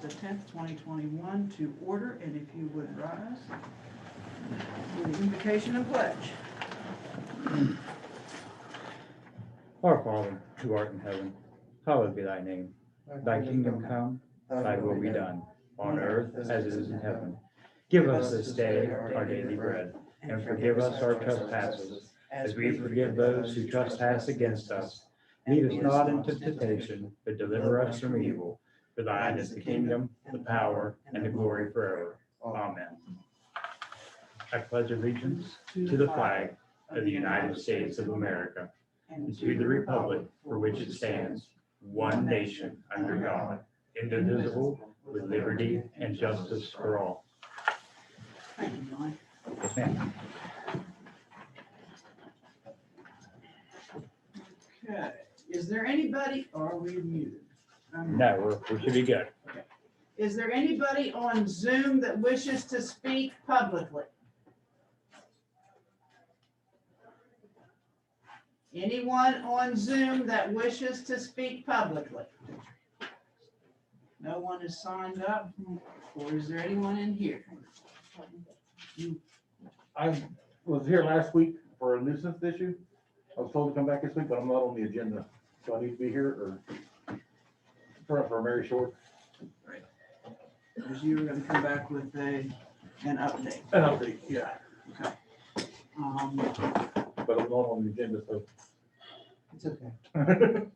the 10th, 2021 to order, and if you would rise for the invocation and pledge. Our Father, who art in heaven, hallowed be thy name. Thy kingdom come, thy will be done, on earth as it is in heaven. Give us this day our daily bread, and forgive us our trespasses, as we forgive those who trespass against us. Lead us not into temptation, but deliver us from evil. For thine is the kingdom, the power, and the glory forever. Amen. I pledge allegiance to the flag of the United States of America, and to the republic for which it stands, one nation under God, indivisible, with liberty and justice for all. Thank you, John. Yes, ma'am. Okay, is there anybody, are we muted? No, we should be good. Is there anybody on Zoom that wishes to speak publicly? Anyone on Zoom that wishes to speak publicly? No one is signed up, or is there anyone in here? I was here last week for a nuisance issue. I was told to come back this week, but I'm not on the agenda. So I need to be here or turn up for Mary Short. Because you were gonna come back with an update. An update, yeah. But I'm not on the agenda, so. It's okay.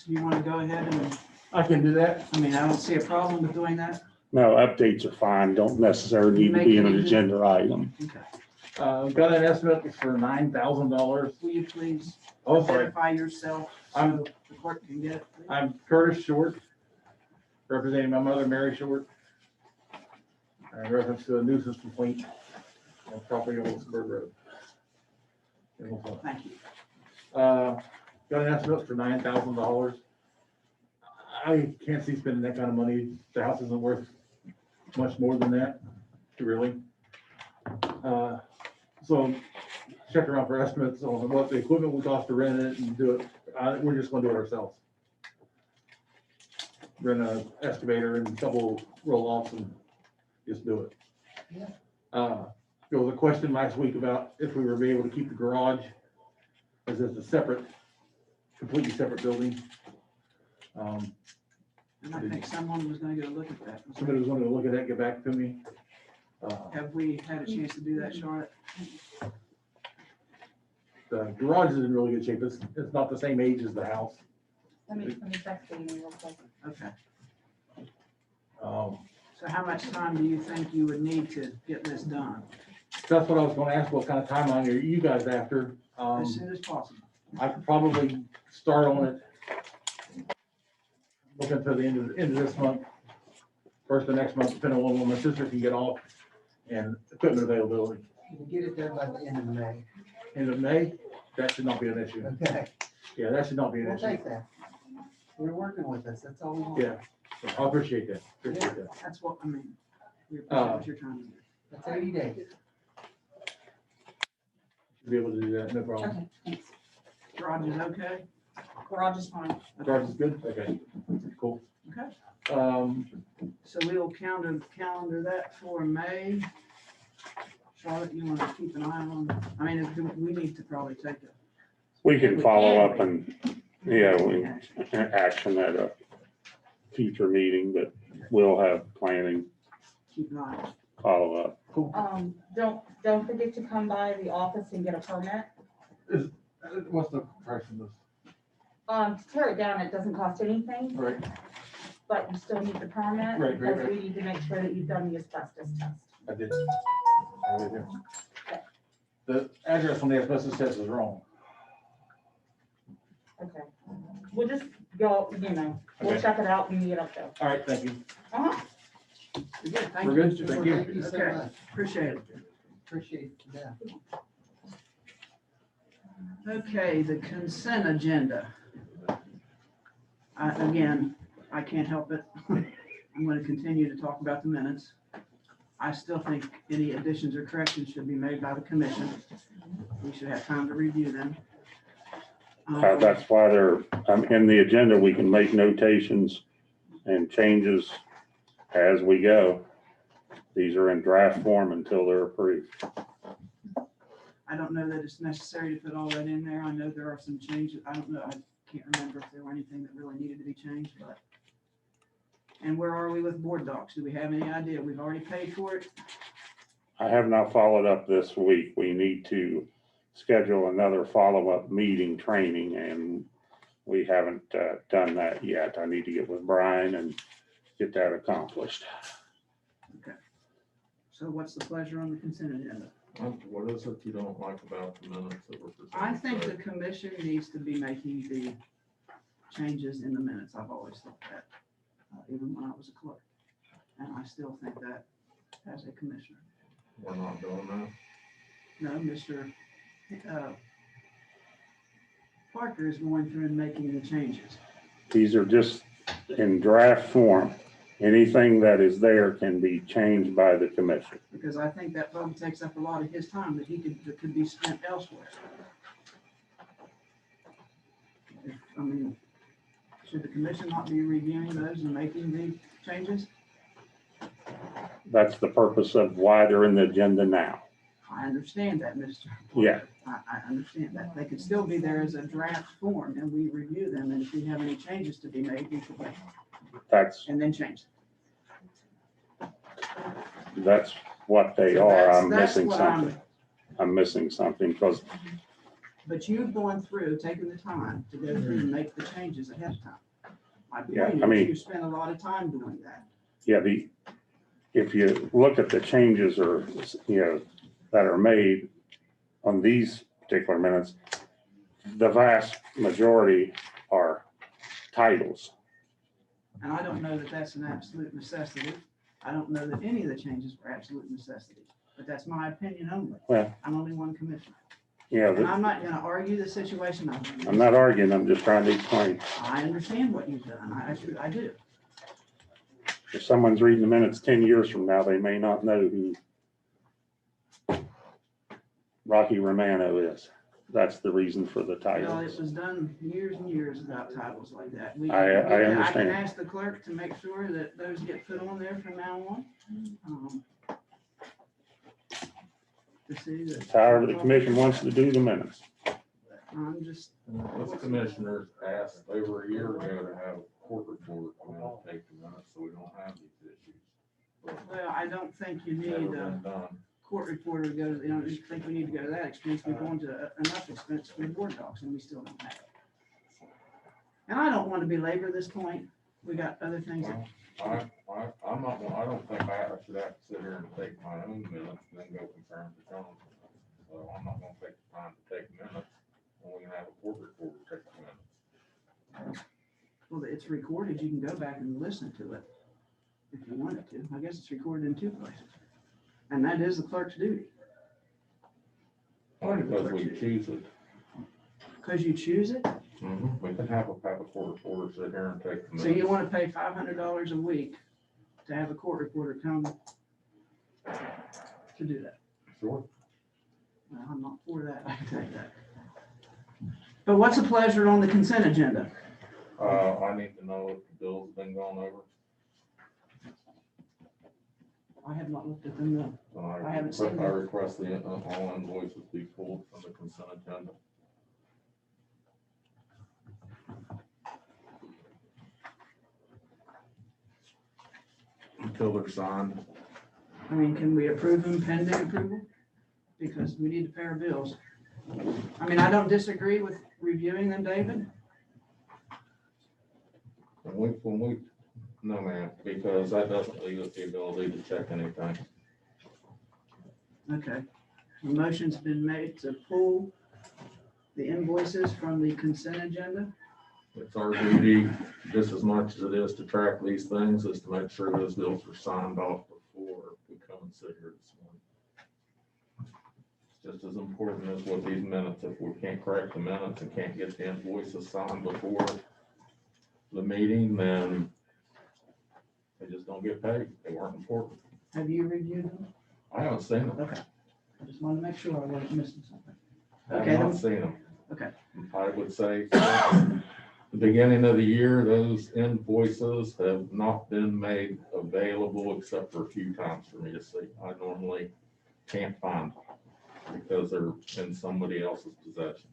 You wanna go ahead and, I can do that. I mean, I don't see a problem with doing that. No, updates are fine, don't necessarily need to be in an agenda item. Okay. Got an estimate for $9,000. Will you please Oh, sorry. identify yourself so the clerk can get it? please? I'm Curtis Short, representing my mother, Mary Short. In reference to a nuisance complaint on property on Wilsonburg Road. Thank you. Got an estimate for $9,000. I can't see spending that kind of money. The house isn't worth much more than that, really. So check around for estimates on what the equipment would cost to rent it and do it. We're just gonna do it ourselves. Rent an excavator and a couple roll-offs and just do it. There was a question last week about if we were able to keep the garage, as it's a separate, completely separate building. And I think someone was gonna go look at that. Somebody was going to look at that, get back to me. Have we had a chance to do that, Charlotte? The garage is in really good shape. It's not the same age as the house. Let me text you real quick. Okay. Um, So how much time do you think you would need to get this done? That's what I was going to ask, what kind of timeline are you guys after? As soon as possible. I could probably start on it. Looking to the end of this month, first of next month, depending on when my sister can get off and equipment availability. You get it there by the end of May. End of May, that should not be an issue. Okay, Yeah, that should not be an we'll issue. take that. You're working with us, that's all we want. Yeah, I appreciate that. Appreciate that. That's what, I mean, we appreciate what you're trying to do. That's 80 days. Should be able to do that, no problem. Okay, thanks. Garage is okay? Garage is fine. Garage is good? Okay, cool. Okay. So So we'll calendar that for May. Charlotte, you want to keep an eye on, I mean, we need to probably take it. We can follow up and, action at a future meeting, but we'll have planning Keep an eye. follow up. Don't forget to come by the office and get a permit. what's the price of this? To tear it down, it doesn't cost anything, Right, but you still need the permit. Right, Because right. we need to make sure that you've done the asbestos test. I did. The address on the asbestos test is wrong. Okay. We'll just go, we'll Okay. check it out when you get up there. All right, thank you. Uh-huh. We're good, thank We're you. good? Mr. Thank you. Thank you so Okay. much. Appreciate it. Appreciate that. Okay, the consent agenda. Again, I can't help it. I'm going to continue to talk about the minutes. I still think any additions or corrections should be made by the commission. We should have time to review them. That's why they're, in the agenda, we can make notations and changes as we go. These are in draft form until they're approved. I don't know that it's necessary to put all that in there. I know there are some changes. I don't know, I can't remember if there were anything that really needed to be changed, but. And where are we with board docs? Do we have any idea? We've already paid for it. I have not followed up this week. We need to schedule another follow-up meeting training, and we haven't done that yet. I need to get with Brian and get that accomplished. So what's the pleasure on the consent agenda? What is it you don't like about the minutes that were presented? I think the today? commission needs to be making the changes in the minutes. I've always thought that, even when I was a clerk. And I still think that as a commissioner. We're not doing that. No, Mr. Parker is going through and making the changes. These are just in draft form. Anything that is there can be changed by the commission. Because I think that probably takes up a lot of his time that could be spent elsewhere. I mean, should the commission not be reviewing those and making the changes? That's the purpose of why they're in the agenda now. I understand that, Mr. Yeah. I understand that. They could still be there as a draft form and we review them. And if we have any changes to be made, we could make them That's and then change That's what they So are. that's- I'm that's missing what I'm- something. I'm missing something because them. But you've gone through, taken the time to go through and make the changes ahead of time. My Yeah, point I is mean- you spent a lot of time doing that. yeah, if you look at the changes or, that are made on these particular minutes, the vast majority are titles. And I don't know that that's an absolute necessity. I don't know that any of the changes were absolute necessity, but that's my opinion only. Well- I'm only one commissioner. Yeah, And I'm not gonna argue the situation. I'm not arguing, I'm just trying to explain. I understand what you've done. I do. If someone's reading the minutes 10 years from now, they may not know who Rocky Romano is. That's the reason for the Well, it titles. was done years and years without titles like that. I I understand. can ask the clerk to make sure that those get put on there from now on. To see that. However the commission wants to do the minutes. I'm just, This commissioners asked over a year ago to have a corporate board come in and take the minutes, so we don't have these issues. well, I don't think you Never need a been done. court reporter to go, I don't think we need to go to that expense. We've gone to enough expense for board docs and we still don't have it. And I don't want to belabor this point. We got other things that I'm not, I don't think I should have to sit here and take my own minutes and then go compare them to John's. So I'm not gonna take the time to take minutes when we can have a court reporter take the minutes. well, it's recorded. You can go back and listen to it if you wanted to. I guess it's recorded in 2 places. And that is the clerk's duty. Only because we choose it. Because you choose it. We can have a court reporter sit here and take the So minutes. you want to pay $500 a week to have a court reporter come to do that. Sure. Well, I'm not for that. I can tell you that. But what's the pleasure on the consent agenda? I need to know if the bill's been gone over. I have not looked at them, no. So I haven't seen I them. request the, all invoices be pulled from the consent agenda. Until they're signed. I mean, can we approve them pending approval? Because we need to pay our bills. I mean, I don't disagree with reviewing them, David. No, ma'am, because that doesn't leave us the ability to check anything. Okay. The motion's been made to pull the invoices from the consent agenda. It's our duty, just as much as it is to track these things, is to make sure those bills are signed off before we come and sit here this morning. It's just as important as with these minutes. If we can't correct the minutes and can't get the invoices signed before the meeting, then they just don't get paid. They weren't important. Have you reviewed them? I haven't seen them. Okay. I just wanted to make sure I wasn't missing something. I Okay, have not then- seen them. Okay. I would say the beginning of the year, those invoices have not been made available except for a few times for me to see. I normally can't find them because they're in somebody else's possession.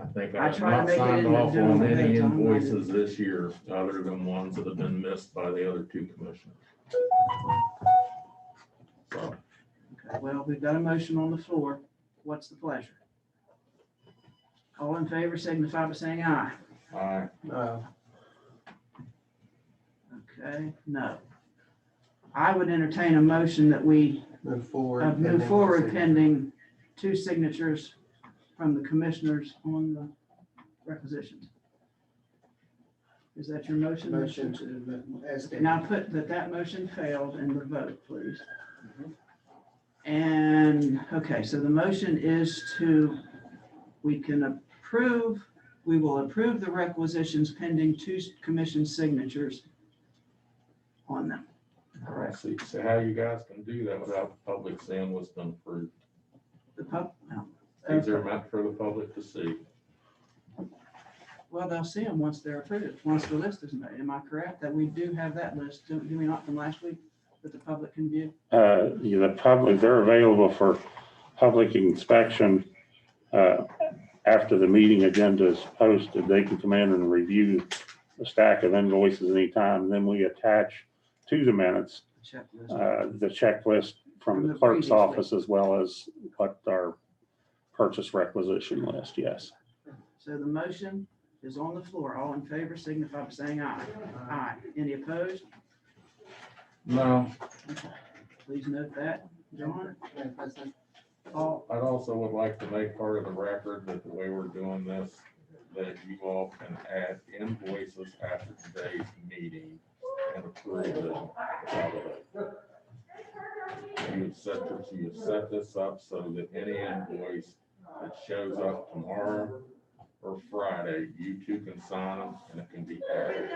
I think I I've try to not make it signed in the off doing on the any daytime, I do. invoices this year, other than ones that have been missed by the other two commissioners. So, Okay, well, we've got a motion on the floor. What's the pleasure? All in favor signify by saying aye. No. Okay, no. I would entertain a motion that we Move forward. move forward pending 2 signatures from the commissioners on the requisitions. Is that your motion? Motion to, as stated. Now put that motion failed in the vote, please. And, okay, so the motion is we will approve the requisitions pending 2 commission signatures on them. I don't see how you guys can do that without the public seeing what's been approved. The pub, no. These are meant for the public to see. Well, they'll see them once they're approved, once the list is made. Am I correct? That we do have that list, do we not, from last week, that the public can view? The public, they're available for public inspection. After the meeting agenda is posted, they can come in and review the stack of invoices anytime. Then we attach to the minutes, Checklist. the checklist from the clerk's office as well as what our purchase requisition list, yes. So the motion is on the floor. All in favor signify by saying aye. Aye. Any opposed? No, Please note that, John. Madam President, Paul, I'd also would like to make part of the record that the way we're doing this, that you all can add invoices after today's meeting and approve it. You have set this up so that any invoice that shows up tomorrow or Friday, you two can sign them and it can be added.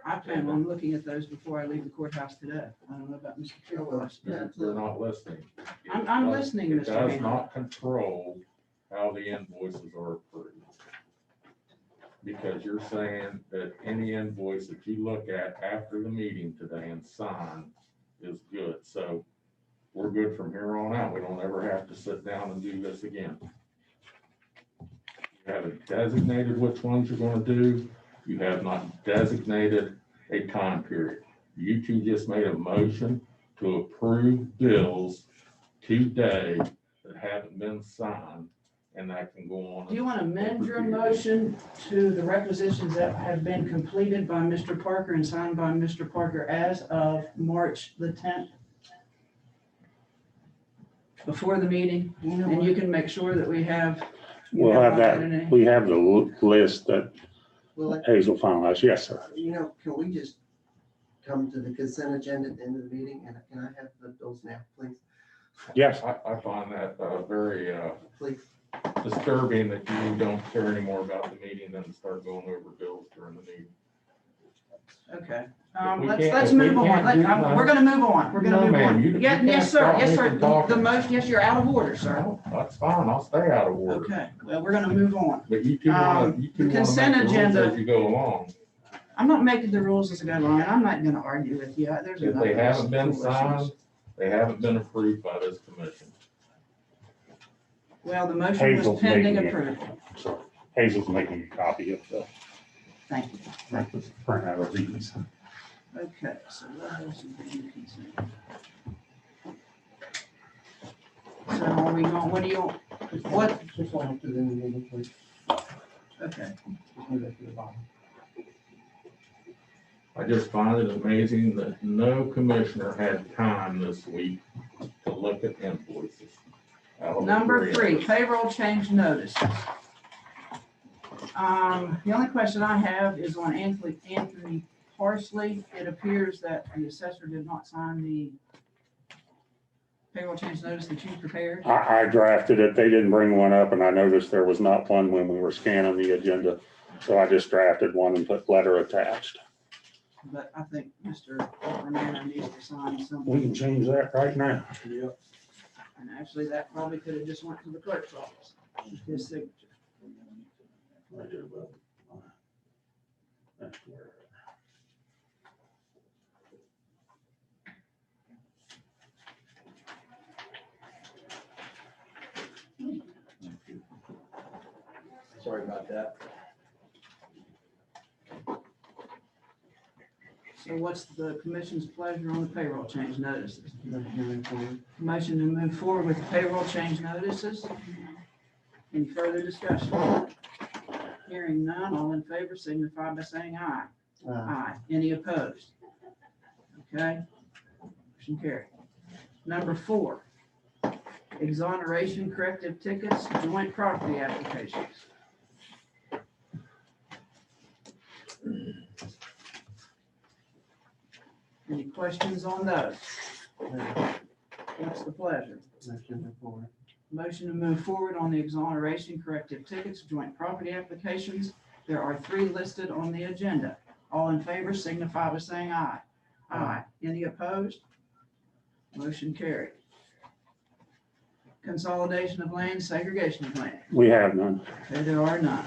I plan on looking at those before I leave the courthouse today. I don't know about Mr. Kilgore. You're not listening. I'm listening, It Mr. does Hammond. not control how the invoices are approved. Because you're saying that any invoice that you look at after the meeting today and sign is good. So we're good from here on out. We don't ever have to sit down and do this again. You haven't designated which ones you're gonna do. You have not designated a time period. You two just made a motion to approve bills today that haven't been signed, and that can go on. Do you want to amend your motion to the requisitions that have been completed by Mr. Parker and signed by Mr. Parker as of March the 10th? Before the meeting, and you can make sure that we have. We'll have that, we have the list that well, Hazel finalized. Yes, sir. can we just come to the consent agenda at the end of the meeting, and can I have the bills now, please? Yes. I find that very Please. disturbing that you don't care anymore about the meeting than to start going over bills during the meeting. Okay, If we let's can't- if we move on. can't do that- We're gonna move on. We're No, gonna move ma'am, on. you Yeah, can't yes, sir. stop Yes, me sir. from talking. The motion, yes, you're out of order, sir. No, that's fine. I'll stay out of order. Okay, well, we're gonna move on. But you two wanna, you two wanna consent make the rules agenda. as you go along. I'm not making the rules as I go along, and I'm not gonna argue with you. There's If enough they of us haven't been foolish signed, issues. they haven't been approved by this commission. Well, the motion was Hazel's pending making it. approval. So Hazel's making a copy of the Thank you. print out of these. Okay, so what else is the consent? So are we going, what do you, what, Just want to put it in the meeting, please. okay, Just move it to the bottom. I just find it amazing that no commissioner had time this week to look at invoices. Out of the number 3, of us. payroll change notices. The only question I have is on Anthony Parsley. It appears that the assessor did not sign the payroll change notice that you prepared. I drafted it. They didn't bring one up and I noticed there was not one when we were scanning the agenda. So I just drafted one and put letter attached. But I think Mr. Romano needs to sign some. We can change that right now. And actually, that probably could have just went to the clerk's office, his signature. Right here, but that's where. Sorry about that. So what's the commission's pleasure on the payroll change notices? Motion to move forward. Motion to move forward with the payroll change notices. Any further discussion? Hearing none, all in favor signify by saying aye. Aye. Any opposed? Okay. Motion carried. Number 4, exoneration corrective tickets, joint property applications. Any questions on those? What's the pleasure? Motion to move forward. Motion to move forward on the exoneration corrective tickets, joint property applications. There are 3 listed on the agenda. All in favor signify by saying aye. Aye. Any opposed? Motion carried. Consolidation of land, segregation of land. We have none. Okay, there are none.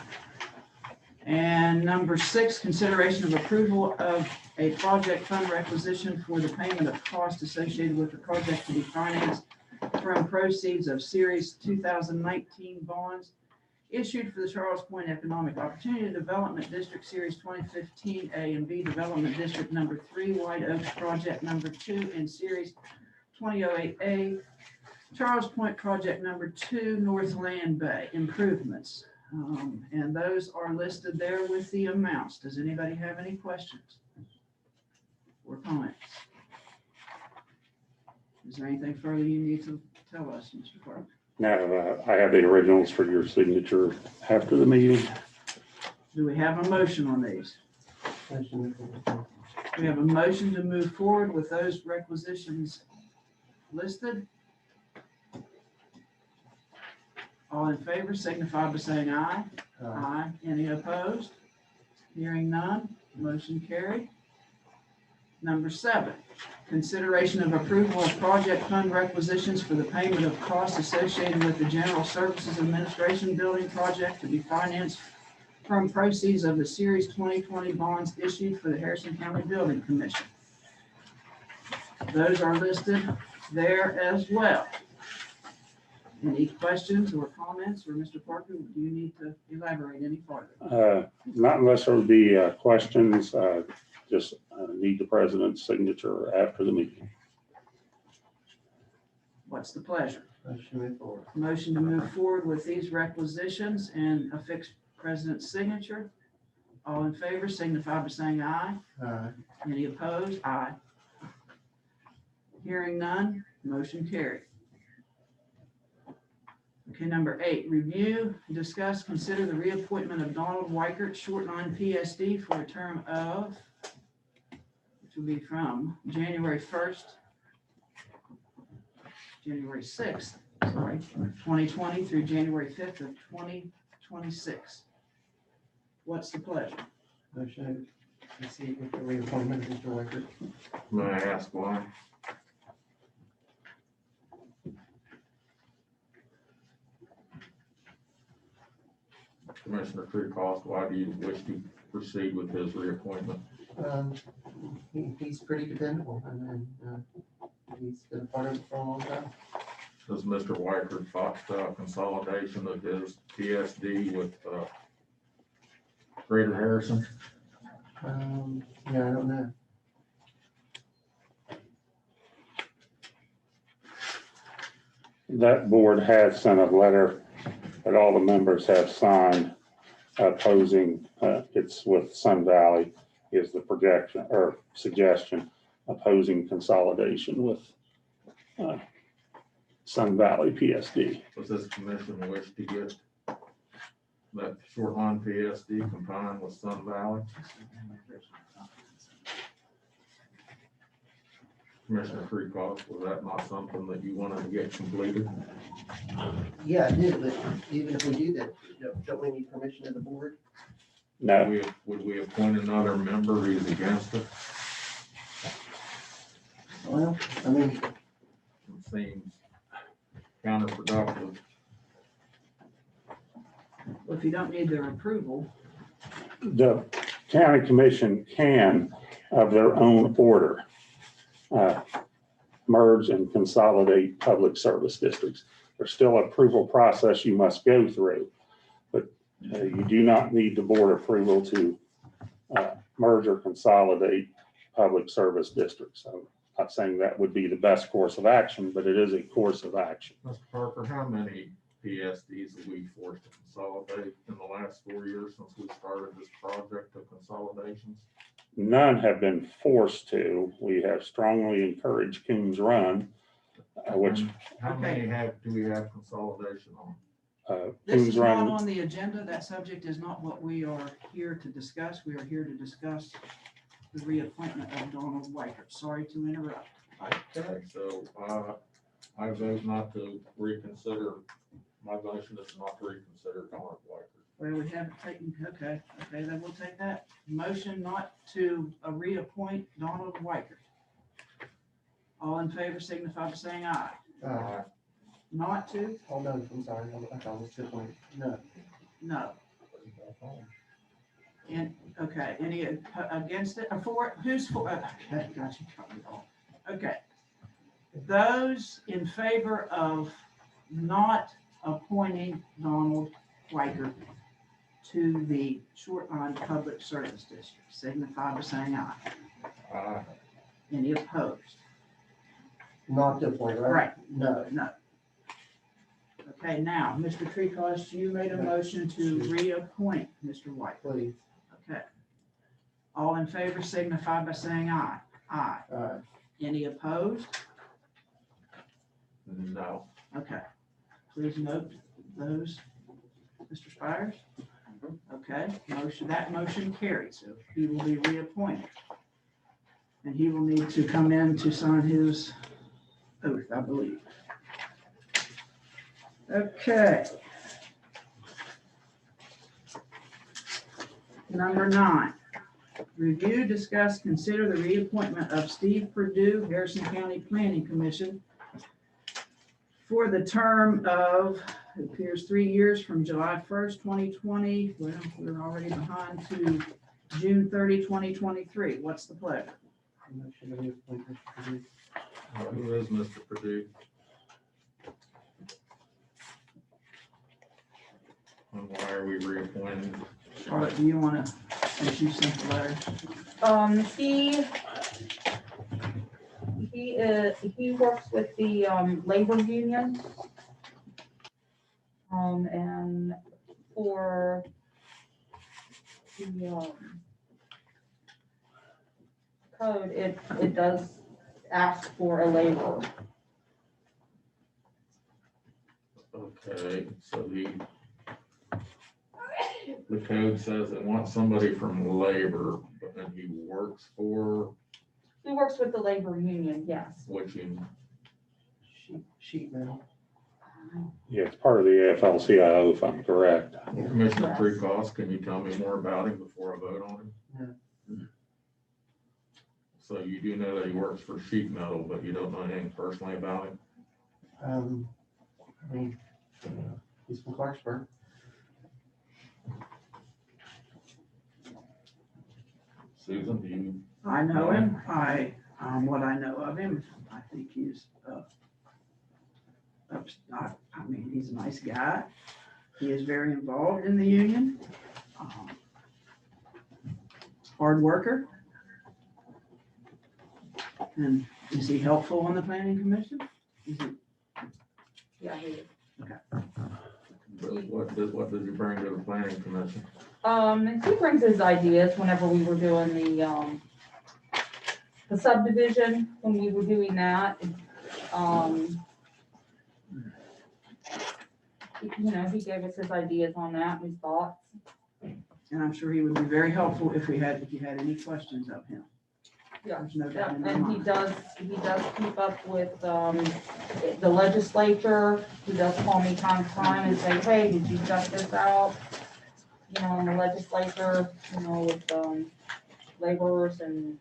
And number 6, consideration of approval of a project fund requisition for the payment of costs associated with the project to be financed from proceeds of Series 2019 bonds issued for the Charles Point Economic Opportunity Development District Series 2015 A and B Development District Number 3 White Oaks Project Number 2 and Series 2008A Charles Point Project Number 2 North Land Bay Improvements. And those are listed there with the amounts. Does anybody have any questions or comments? Is there anything further you need to tell us, Mr. Clark? Now, I have the originals for your signature after the meeting. Do we have a motion on these? Motion to move forward. We have a motion to move forward with those requisitions listed. All in favor signify by saying aye. Aye. Any opposed? Hearing none, motion carried. Number 7, consideration of approval of project fund requisitions for the payment of costs associated with the General Services Administration Building Project to be financed from proceeds of the Series 2020 bonds issued for the Harrison County Building Commission. Those are listed there as well. Any questions or comments, or Mr. Parker, do you need to elaborate any further? Not unless there would be questions, just need the president's signature after the meeting. What's the pleasure? Motion to move forward. Motion to move forward with these requisitions and affix president's signature. All in favor signify by saying aye. Aye. Any opposed? Aye. Hearing none, motion carried. Okay, number 8, review, discuss, consider the reappointment of Donald Weichert, short line PSD, for a term of, which will be from January 6th, 2020 through January 5th of 2026. What's the pleasure? Motion to proceed with the reappointment of Mr. Wickert. May I ask why? Commissioner Creekhoff, why do you wish to proceed with his reappointment? He's pretty dependable and he's been a part of it for a long time. Does Mr. Weicker thought consolidation of his PSD with Greater Harrison? Yeah, I don't know. That board has sent a letter that all the members have signed opposing, it's with Sun Valley is the projection or suggestion, opposing consolidation with Sun Valley PSD. Does this commission wish to get that short line PSD combined with Sun Valley? Commissioner Creekhoff, was that not something that you wanted to get completed? Yeah, I do, but even if we do that, don't we need permission of the board? No, Would we appoint another member who's against it? Well, I mean, It seems counterproductive. Well, if you don't need their approval, The county commission can, of their own order, merge and consolidate public service districts. There's still an approval process you must go through, but you do not need the board approval to merge or consolidate public service districts. I'm not saying that would be the best course of action, but it is a course of action. Mr. Parker, how many PSDs have we forced to consolidate in the last 4 years since we started this project of consolidations? None have been forced to. We have strongly encouraged Coons Run, which How many do we have consolidation on? this Coons is not Run, on the agenda. That subject is not what we are here to discuss. We are here to discuss the reappointment of Donald Weicker. Sorry to interrupt. Okay, so I vote not to reconsider, my motion is not to reconsider Donald Weicker. Well, we haven't taken, okay, then we'll take that. Motion not to reappoint Donald Weicker. All in favor signify by saying aye. Not to? Oh, no, I'm sorry, I thought it was 2 no. No. And, okay, any against it, or for, it? Who's for, okay, got you covered all. Okay. Those in favor of not appointing Donald Weicker to the Short Line Public Service District, signify by saying aye. Any opposed? Not to point, right? Right. No. No. Okay, now, Mr. Treecost, you made a motion to reappoint Mr. White. Please. Okay. All in favor signify by saying aye. Aye. Any opposed? No. Okay. Please note those, Mr. Spires. Okay, that motion carries. So he will be reappointed. And he will need to come in to sign his oath, I believe. Okay. Number 9, review, discuss, consider the reappointment of Steve Perdue, Harrison County Planning Commission for the term of, it appears 3 years from July 1st, 2020, well, we're already behind, to June 30, 2023. What's the pleasure? Motion to reappoint Mr. Perdue. Who is Mr. Perdue? And why are we reappointing? Charlotte, do you want to, since you sent the letter? He works with the labor union. And for the code, it does ask for a laborer. Okay, so the code says it wants somebody from labor, but then he works for He works with the labor union, yes. which union? Sheet metal. yeah, it's part of the AFL-CIO, if I'm correct. Commissioner Yes. Treecost, can you tell me more about him before I vote on him? No. So you do know that he works for sheet metal, but you don't know anything personally about him? I mean, he's from Clarksburg. Susan, do you? I know him. What I know of him, I think he's, I mean, he's a nice guy. He is very involved in the union. Hard worker. And is he helpful on the planning commission? Is he? Yeah, he is. What does he bring to the planning commission? And he brings his ideas whenever we were doing the subdivision, when we were doing that. He gave us his ideas on that, his thoughts. And I'm sure he would be very helpful if you had any questions of him. Yeah. There's no Yeah, doubt in my and he mind. does keep up with, the legislature. He does call me time to time and say, hey, did you check this out? In the legislature, with, laborers and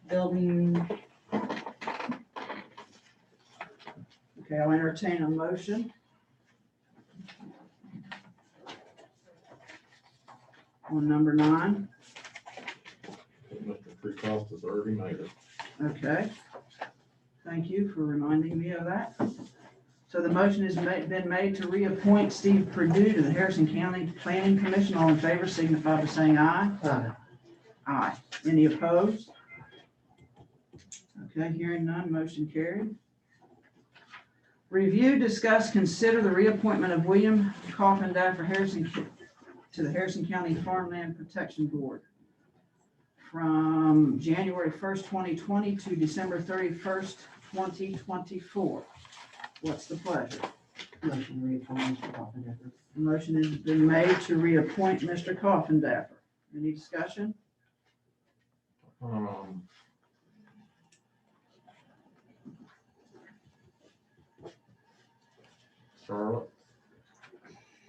building. Okay, I'll entertain a motion on number 9? Mr. Freecost has already made it. Okay. Thank you for reminding me of that. So the motion has been made to reappoint Steve Perdue to the Harrison County Planning Commission. All in favor signify by saying aye. Aye. Aye. Any opposed? Okay, hearing none, motion carried. Review, discuss, consider the reappointment of William Coffindaffer to the Harrison County Farmland Protection Board from January 1st, 2020 to December 31st, 2024. What's the pleasure? Motion to reappoint Mr. Coffindaffer. The motion has been made to reappoint Mr. Coffindaffer. Any discussion? Charlotte,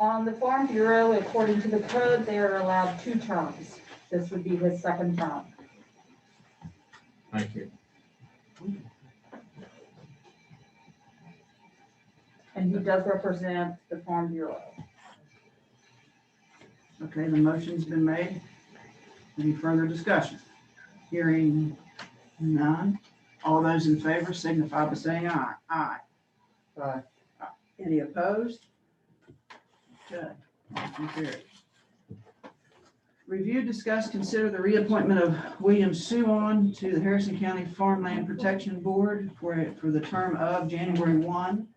On the Farm Bureau, according to the code, they are allowed 2 terms. This would be his 2nd term. thank you. And he does represent the Farm Bureau. Okay, the motion's been made. Any further discussion? Hearing none. All those in favor signify by saying aye. Aye. Aye. Any opposed? Okay, motion carries. Review, discuss, consider the reappointment of William Suon to the Harrison County Farmland Protection Board for the term of January 1,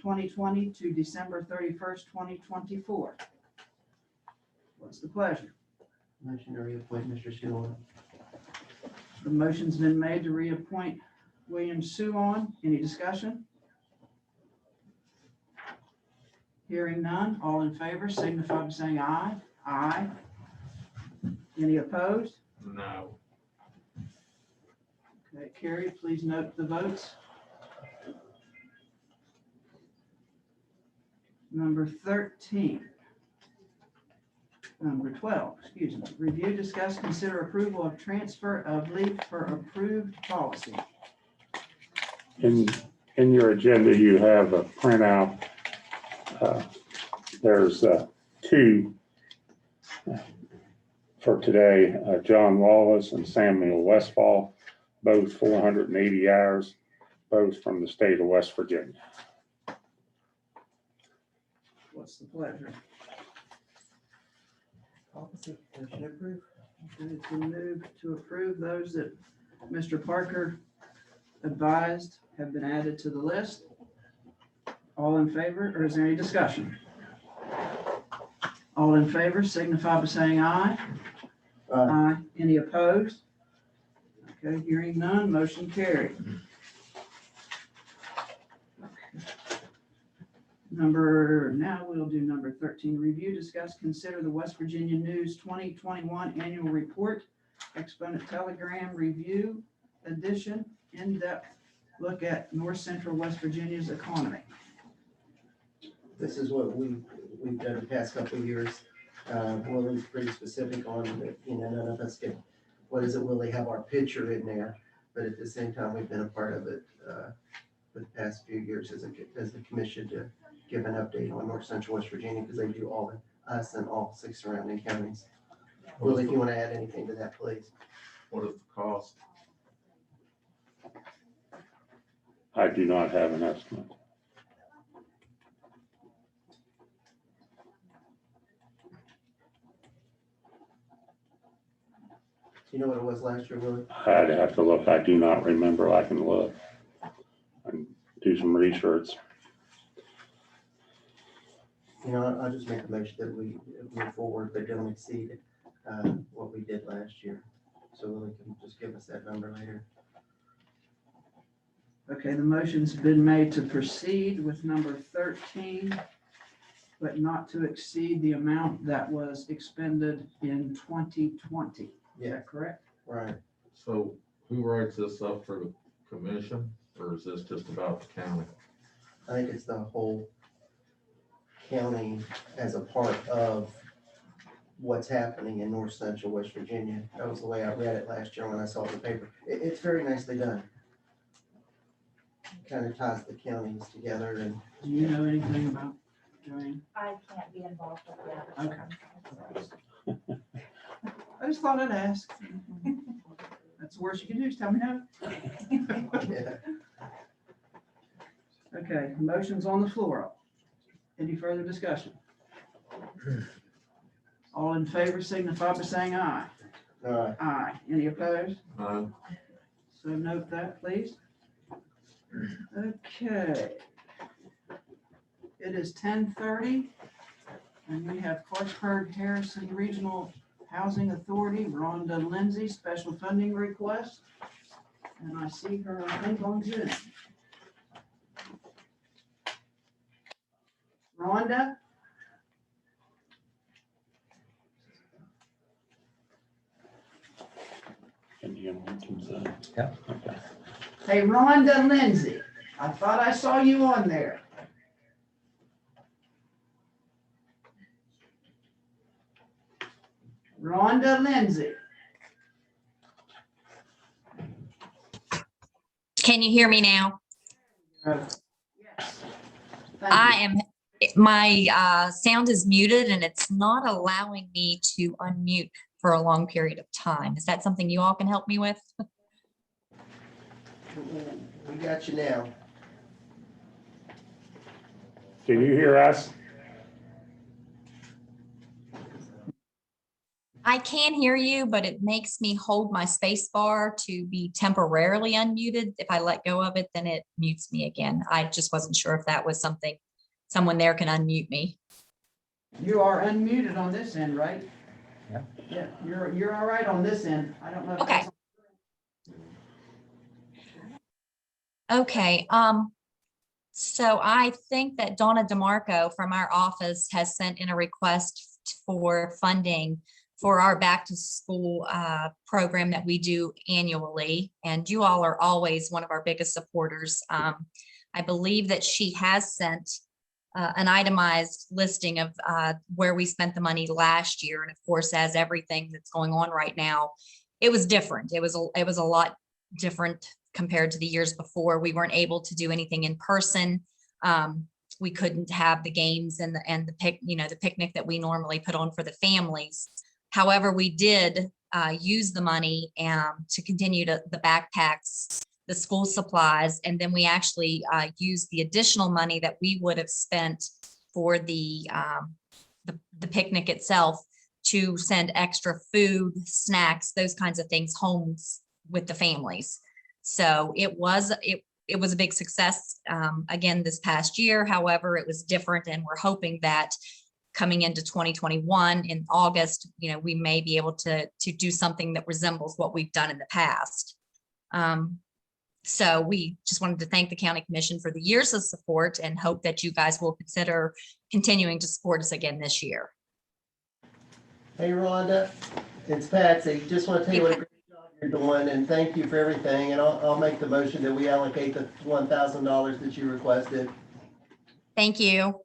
2020 to December 31st, 2024. What's the pleasure? Motion to reappoint Mr. Schuler. The motion's been made to reappoint William Suon. Any discussion? Hearing none, all in favor signify by saying aye. Aye. Any opposed? No. Okay, carried. Please note the votes. Number 12, excuse me. Review, discuss, consider approval of transfer of LEAP for approved policy. In your agenda, you have a printout. There's 2 for today, John Wallace and Samuel Westfall, both 480 hours, both from the state of West Virginia. What's the pleasure? Policy, motion approved. Okay, it's been moved to approve those that Mr. Parker advised have been added to the list. All in favor, or is there any discussion? All in favor signify by saying aye. Aye. Any opposed? Okay, hearing none, motion carried. Now we'll do number 13, review, discuss, consider the West Virginia News 2021 Annual Report, Exponent Telegram Review Edition, in-depth look at North Central West Virginia's economy. This is what we've done the past couple of years. Willie's pretty specific on it, none of us get, what is it, Willie, have our picture in there, but at the same time, we've been a part of it for the past few years as the commission to give an update on North Central West Virginia, because they do all us and all 6 surrounding counties. Willie, if you want to add anything to that, please. What is the cost? I do not have an estimate. Do you know what it was last year, Willie? I'd have to look. I do not remember. I can look and do some research. I'll just make a motion that we move forward, but don't exceed what we did last year. So Willie can just give us that number later. Okay, the motion's been made to proceed with number 13, but not to exceed the amount that was expended in 2020. Is that correct? Right. So who writes this up for the commission, or is this just about the county? I think it's the whole county as a part of what's happening in North Central West Virginia. That was the way I read it last year when I saw it in the paper. It's very nicely done. Kind of ties the counties together, and Do you know anything about Joanne? I can't be involved with that. Okay. just thought I'd ask. That's the worst you can do, is tell me no. Yeah. Okay, motion's on the floor. Any further discussion? All in favor signify by saying aye. All right. Aye. Any opposed? Aye. So note that, please. Okay. It is 10:30, and we have Clarksburg Harrison Regional Housing Authority, Rhonda Lindsay, special funding request. And I see her, I think, on Zoom. Rhonda? And you know, consent. Yeah. Okay. Hey, Rhonda Lindsay, I thought I saw you on there. Rhonda Lindsay. Can you hear me now? Yes. I am, my sound is muted and it's not allowing me to unmute for a long period of time. Is that something you all can help me with? We got you now. Can you hear us? I can hear you, but it makes me hold my space bar to be temporarily unmuted. If I let go of it, then it mutes me again. I just wasn't sure if that was something, someone there can unmute me. You are unmuted on this end, right? Yeah. Yeah, you're all right on this end. I don't know. If Okay. that's- Okay, so I think that Donna DeMarco from our office has sent in a request for funding for our back to school program that we do annually. And you all are always one of our biggest supporters. I believe that she has sent an itemized listing of where we spent the money last year. And of course, as everything that's going on right now, it was different. It was a lot different compared to the years before. We weren't able to do anything in person. We couldn't have the games and the picnic that we normally put on for the families. However, we did use the money to continue the backpacks, the school supplies, and then we actually used the additional money that we would have spent for the picnic itself to send extra food, snacks, those kinds of things home with the families. So it was a big success again this past year. However, it was different, and we're hoping that coming into 2021 in August, we may be able to do something that resembles what we've done in the past. So we just wanted to thank the County Commission for the years of support and hope that you guys will consider continuing to support us again this year. Hey, Rhonda, it's Patsy. Just want to tell you what a great job you're doing, and thank you for everything. And I'll make the motion that we allocate the $1,000 that you requested. Thank you.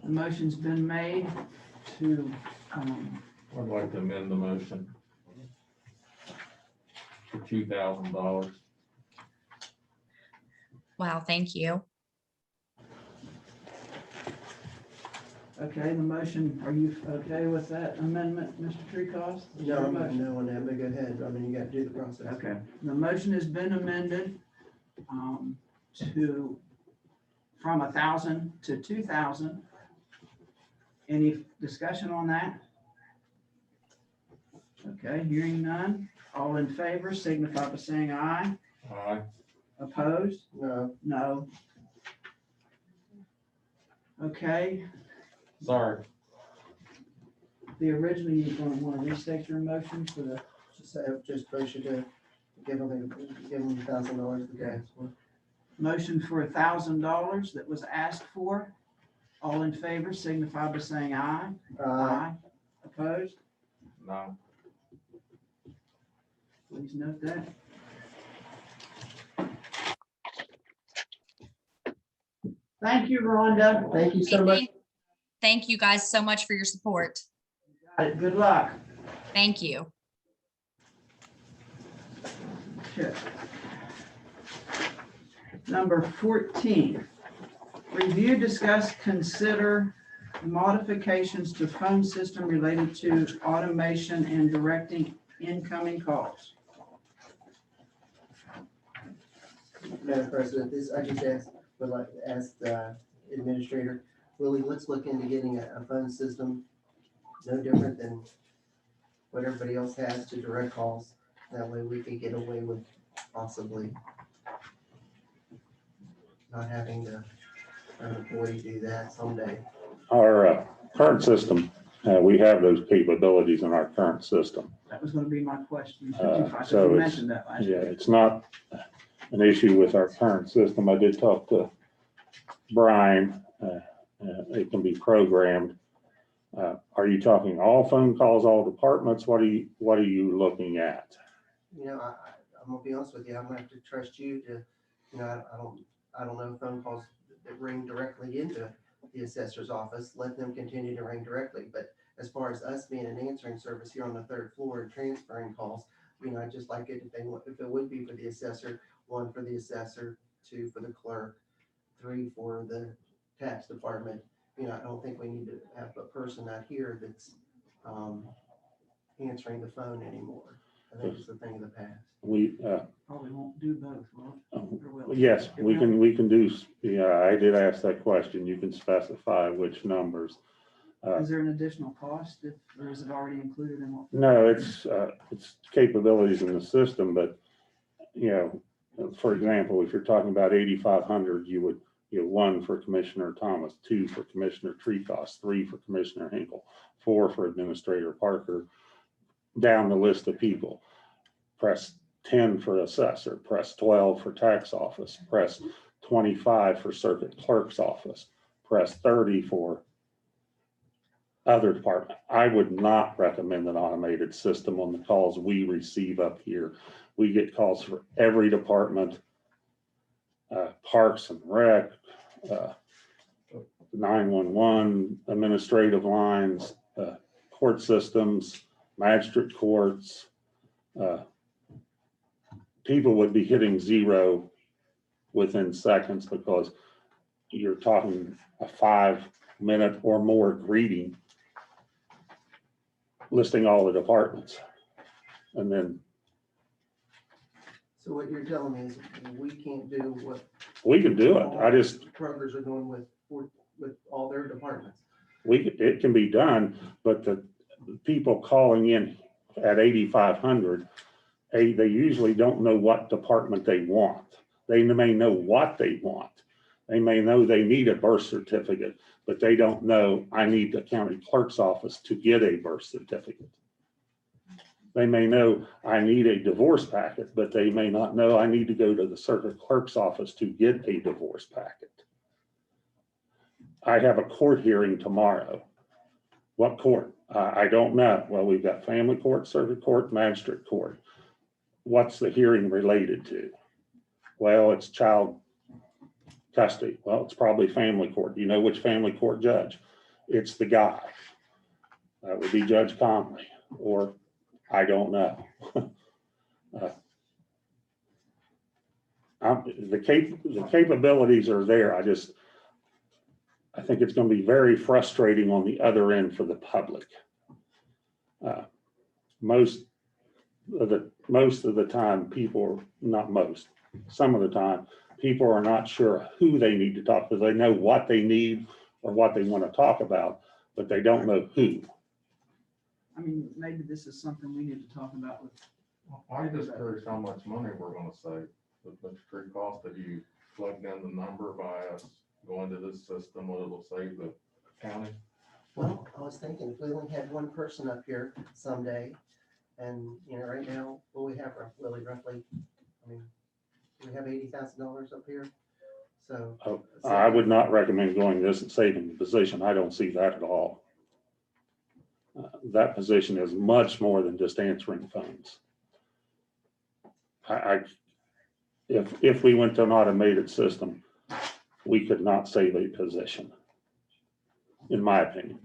The motion's been made to, I'd like to amend the motion for $2,000. Wow, thank you. okay, the motion, are you okay with that amendment, Mr. Treecost? No, I'm not no on that, but go ahead. I mean, you got to do the process. Okay, the motion has been amended from 1,000 to 2,000. Any discussion on that? Okay, hearing none. All in favor signify by saying aye. Aye. Opposed? No, No. Okay, Sorry. the original, you want to restate your motion for the, just motion to give them $1,000 to gas for. motion for $1,000 that was asked for. All in favor signify by saying aye. Opposed? No. Please note that. Thank you, Rhonda. Thank you so much. Thank you guys so much for your support. Good luck. Thank you. Okay. Number 14, review, discuss, consider modifications to phone system related to automation and directing incoming calls. Madam President, this, I just asked, would like to ask the administrator, Willie, let's look into getting a phone system no different than what everybody else has to direct calls. That way we could get away with possibly not having to, an employee do that someday. Our current system, we have those capabilities in our current system. That was gonna be my question. I So you it's- mentioned that last Yeah, year. it's not an issue with our current system. I did talk to Brian. It can be programmed. Are you talking all phone calls, all departments? What are you looking at? You know, I'm gonna be honest with you, I'm gonna have to trust you to, you know, I don't know phone calls that ring directly into the assessor's office, let them continue to ring directly, but as far as us being an answering service here on the third floor and transferring calls, you know, I'd just like it if it would be for the assessor, 1 for the assessor, 2 for the clerk, 3 for the tax department. You know, I don't think we need to have a person out here that's, answering the phone anymore. I think it's a thing of the past. We, Probably won't do both, will it? Or will it? yes, It we will? can do, yeah, I did ask that question. You can specify which numbers. Is there an additional cost if, or is it already included in what? No, it's capabilities in the system, but, you know, for example, if you're talking about 8,500, you would, 1 for Commissioner Thomas, 2 for Commissioner Treecost, 3 for Commissioner Hinkle, 4 for Administrator Parker, down the list of people. Press 10 for assessor, press 12 for tax office, press 25 for circuit clerk's office, press 30 for other department. I would not recommend an automated system on the calls we receive up here. We get calls for every department, Parks and Rec, 911, administrative lines, court systems, magistrate courts. People would be hitting 0 within seconds because you're talking a 5-minute or more greeting listing all the departments. And then So what you're telling me is we can't do what we can do it. I just, Kroger's are doing with all their departments. it can be done, but the people calling in at 8,500, they usually don't know what department they want. They may know what they want. They may know they need a birth certificate, but they don't know I need the county clerk's office to get a birth certificate. They may know I need a divorce packet, but they may not know I need to go to the circuit clerk's office to get a divorce packet. I have a court hearing tomorrow. What court? I don't know. Well, we've got family court, circuit court, magistrate court. What's the hearing related to? Well, it's child custody. Well, it's probably family court. Do you know which family court judge? It's the guy. That would be Judge Conley, or I don't know. The capabilities are there. I think it's going to be very frustrating on the other end for the public. Most of the time, some of the time, people are not sure who they need to talk to. They know what they need or what they want to talk about, but they don't know who. I mean, maybe this is something we need to talk about with. I'm just curious how much money we're gonna save with the tree cost. Have you plugged in the number by us going to this system, what it'll save the county? Well, I was thinking if we only had 1 person up here someday, and, you know, right now, what we have roughly, I mean, we have $80,000 up here, so. I would not recommend going this and saving the position. I don't see that at all. That position is much more than just answering phones. If we went to an automated system, we could not save a position, in my opinion.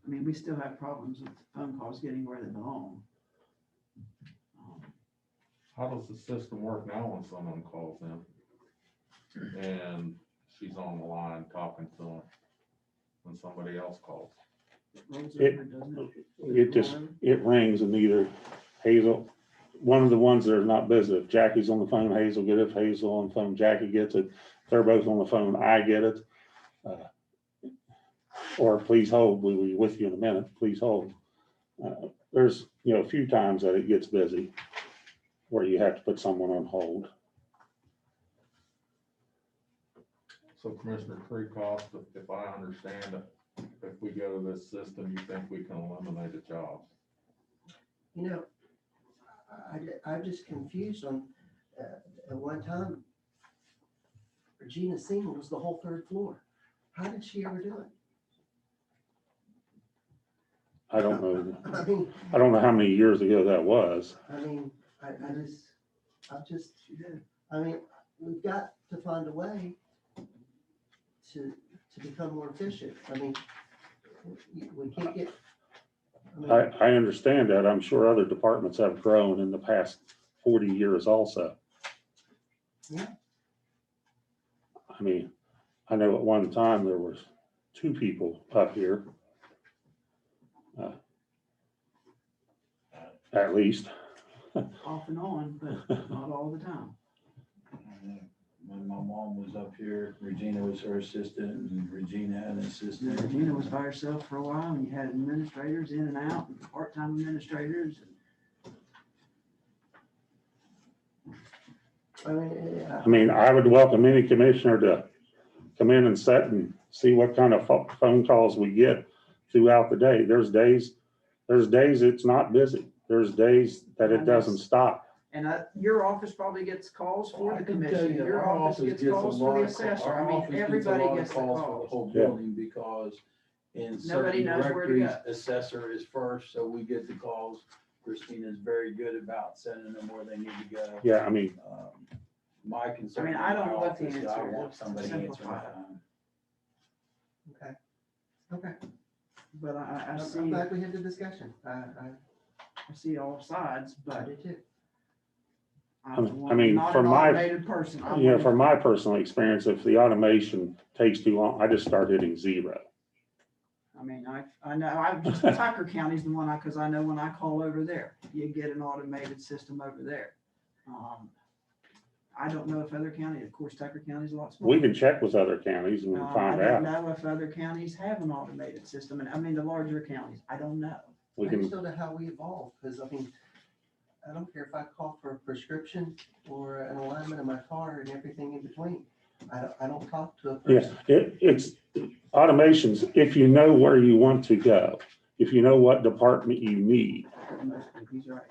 I mean, we still have problems with phone calls getting where they belong. How does the system work now when someone calls in? And she's on the line talking to them when somebody else calls. Rolls It- over, doesn't it? It just, it rings and either Hazel, one of the ones that are not busy, if Jackie's on the phone, Hazel get it, if Hazel on the phone, Jackie gets it. If they're both on the phone, I get it. Or please hold, we'll be with you in a minute, please hold. There's, a few times that it gets busy where you have to put someone on hold. So Commissioner Creekhoff, if I understand it, if we go to this system, you think we can eliminate a job? You know, I'm just confused on, at one time, Regina Singh was the whole third floor. How did she ever do it? I don't know, I mean, I don't know how many years ago that was. I'm just, I mean, we've got to find a way to become more efficient. I mean, we can't get. I mean, I understand that. I'm sure other departments have grown in the past 40 years also. Yeah. I mean, I know at one time there was 2 people up here. At least. Off and on, but not all the time. When my mom was up here, Regina was her assistant, and Regina had an assistant. Regina was by herself for a while, and you had administrators in and out, and part-time administrators. I mean, yeah. I mean, I would welcome any commissioner to come in and sit and see what kind of phone calls we get throughout the day. There's days it's not busy. There's days that it doesn't stop. And your office probably gets calls for I the can tell commission, you, your our office gets calls for the assessor, our I mean, office gets a everybody lot of gets the calls for the calls. whole Yeah. building, because in Nobody certain knows where to directories, go. assessor is first, so we get the calls. Christina's very good about sending them where they need to go. Yeah, I mean, My concern I mean, in I my don't know what the office is I answer want is. somebody answering the Simplify it. phone. Okay. But I I'm see, glad we had the discussion. I see all sides, but did too. I'm I mean, not from an my- automated person. I'm yeah, one- from my personal experience, if the automation takes too long, I just start hitting 0. I mean, I know, I just, Tucker County's the one cause I know when I call over there, you get an automated system over there. I don't know if other county, of course, Tucker County's a lot smaller. We can check with other counties and I find don't out. know if other counties have an automated system, and I mean, the larger counties, I don't know. We I just can, don't know how we evolve, because I mean, I don't care if I call for a prescription or an alignment of my car and everything in between. I don't talk to a yeah, person. it's automations, if you know where you want to go, if you know what department you need. He's right.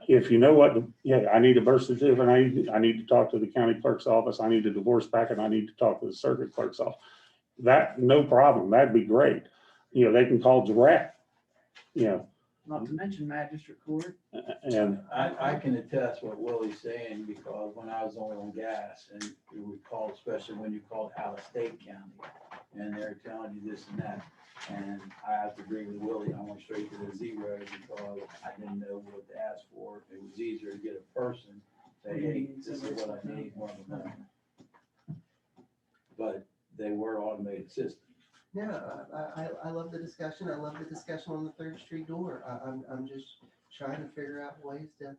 If you know what, I need a birth certificate, I need to talk to the county clerk's office, I need a divorce packet, I need to talk to the circuit clerk's office. That, no problem, that'd be great. They can call direct, Not to mention magistrate court. and I can attest what Willie's saying, because when I was oil and gas, and you would call, especially when you called out of state county, and they're telling you this and that, and I have to agree with Willie, I went straight to the 0 because I didn't know what to ask for. It was easier to get a person, say, hey, this is what I need, one of them. But they were automated systems. Yeah, I love the discussion. I love the discussion on the Third Street door. I'm just trying to figure out ways to,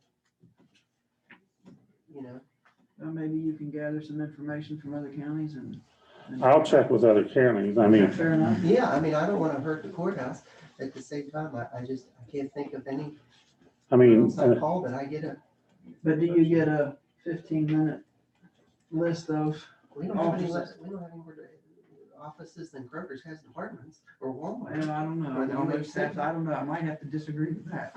Well, maybe you can gather some information from other counties and. I'll check with other counties, I mean, Fair enough. yeah, I mean, I don't want to hurt the courthouse. At the same time, I can't think of any else I call that I get a, But do you get a 15-minute list of, we don't have any, Offices. we don't have any more offices than Kroger's has departments or Walmart. well, I don't know, Or the almost have, I don't know, I might have to disagree with that.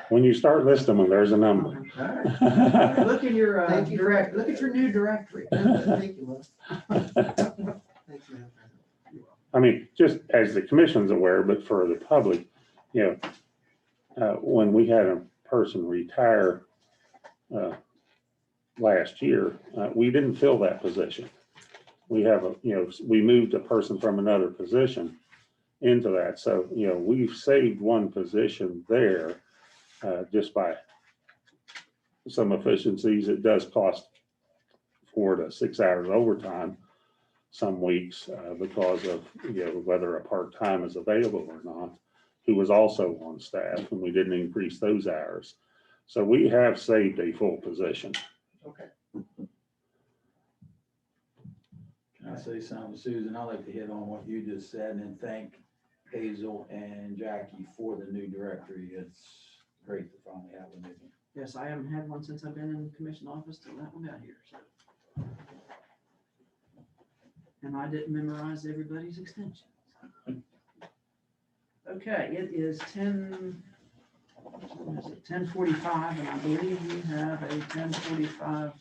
when you start listing them, there's a number. All right. Look in your Thank you. look at your new directory. Thank you, Will. Thank you. I mean, just as the commission's aware, but for the public, when we had a person retire last year, we didn't fill that position. We have we moved a person from another position into that. So, we've saved one position there. just by some efficiencies. It does cost 4 to 6 hours overtime some weeks because of, whether a part-time is available or not, who was also on staff, and we didn't increase those hours. So we have saved a full position. Okay. Can I say something, Susan? I'd like to hit on what you just said and then thank Hazel and Jackie for the new directory. It's great to finally have a new one. Yes, I haven't had one since I've been in the commission office till that one got here, so. And I didn't memorize everybody's extensions. Okay, it is 10:45, and I believe we have a 10:45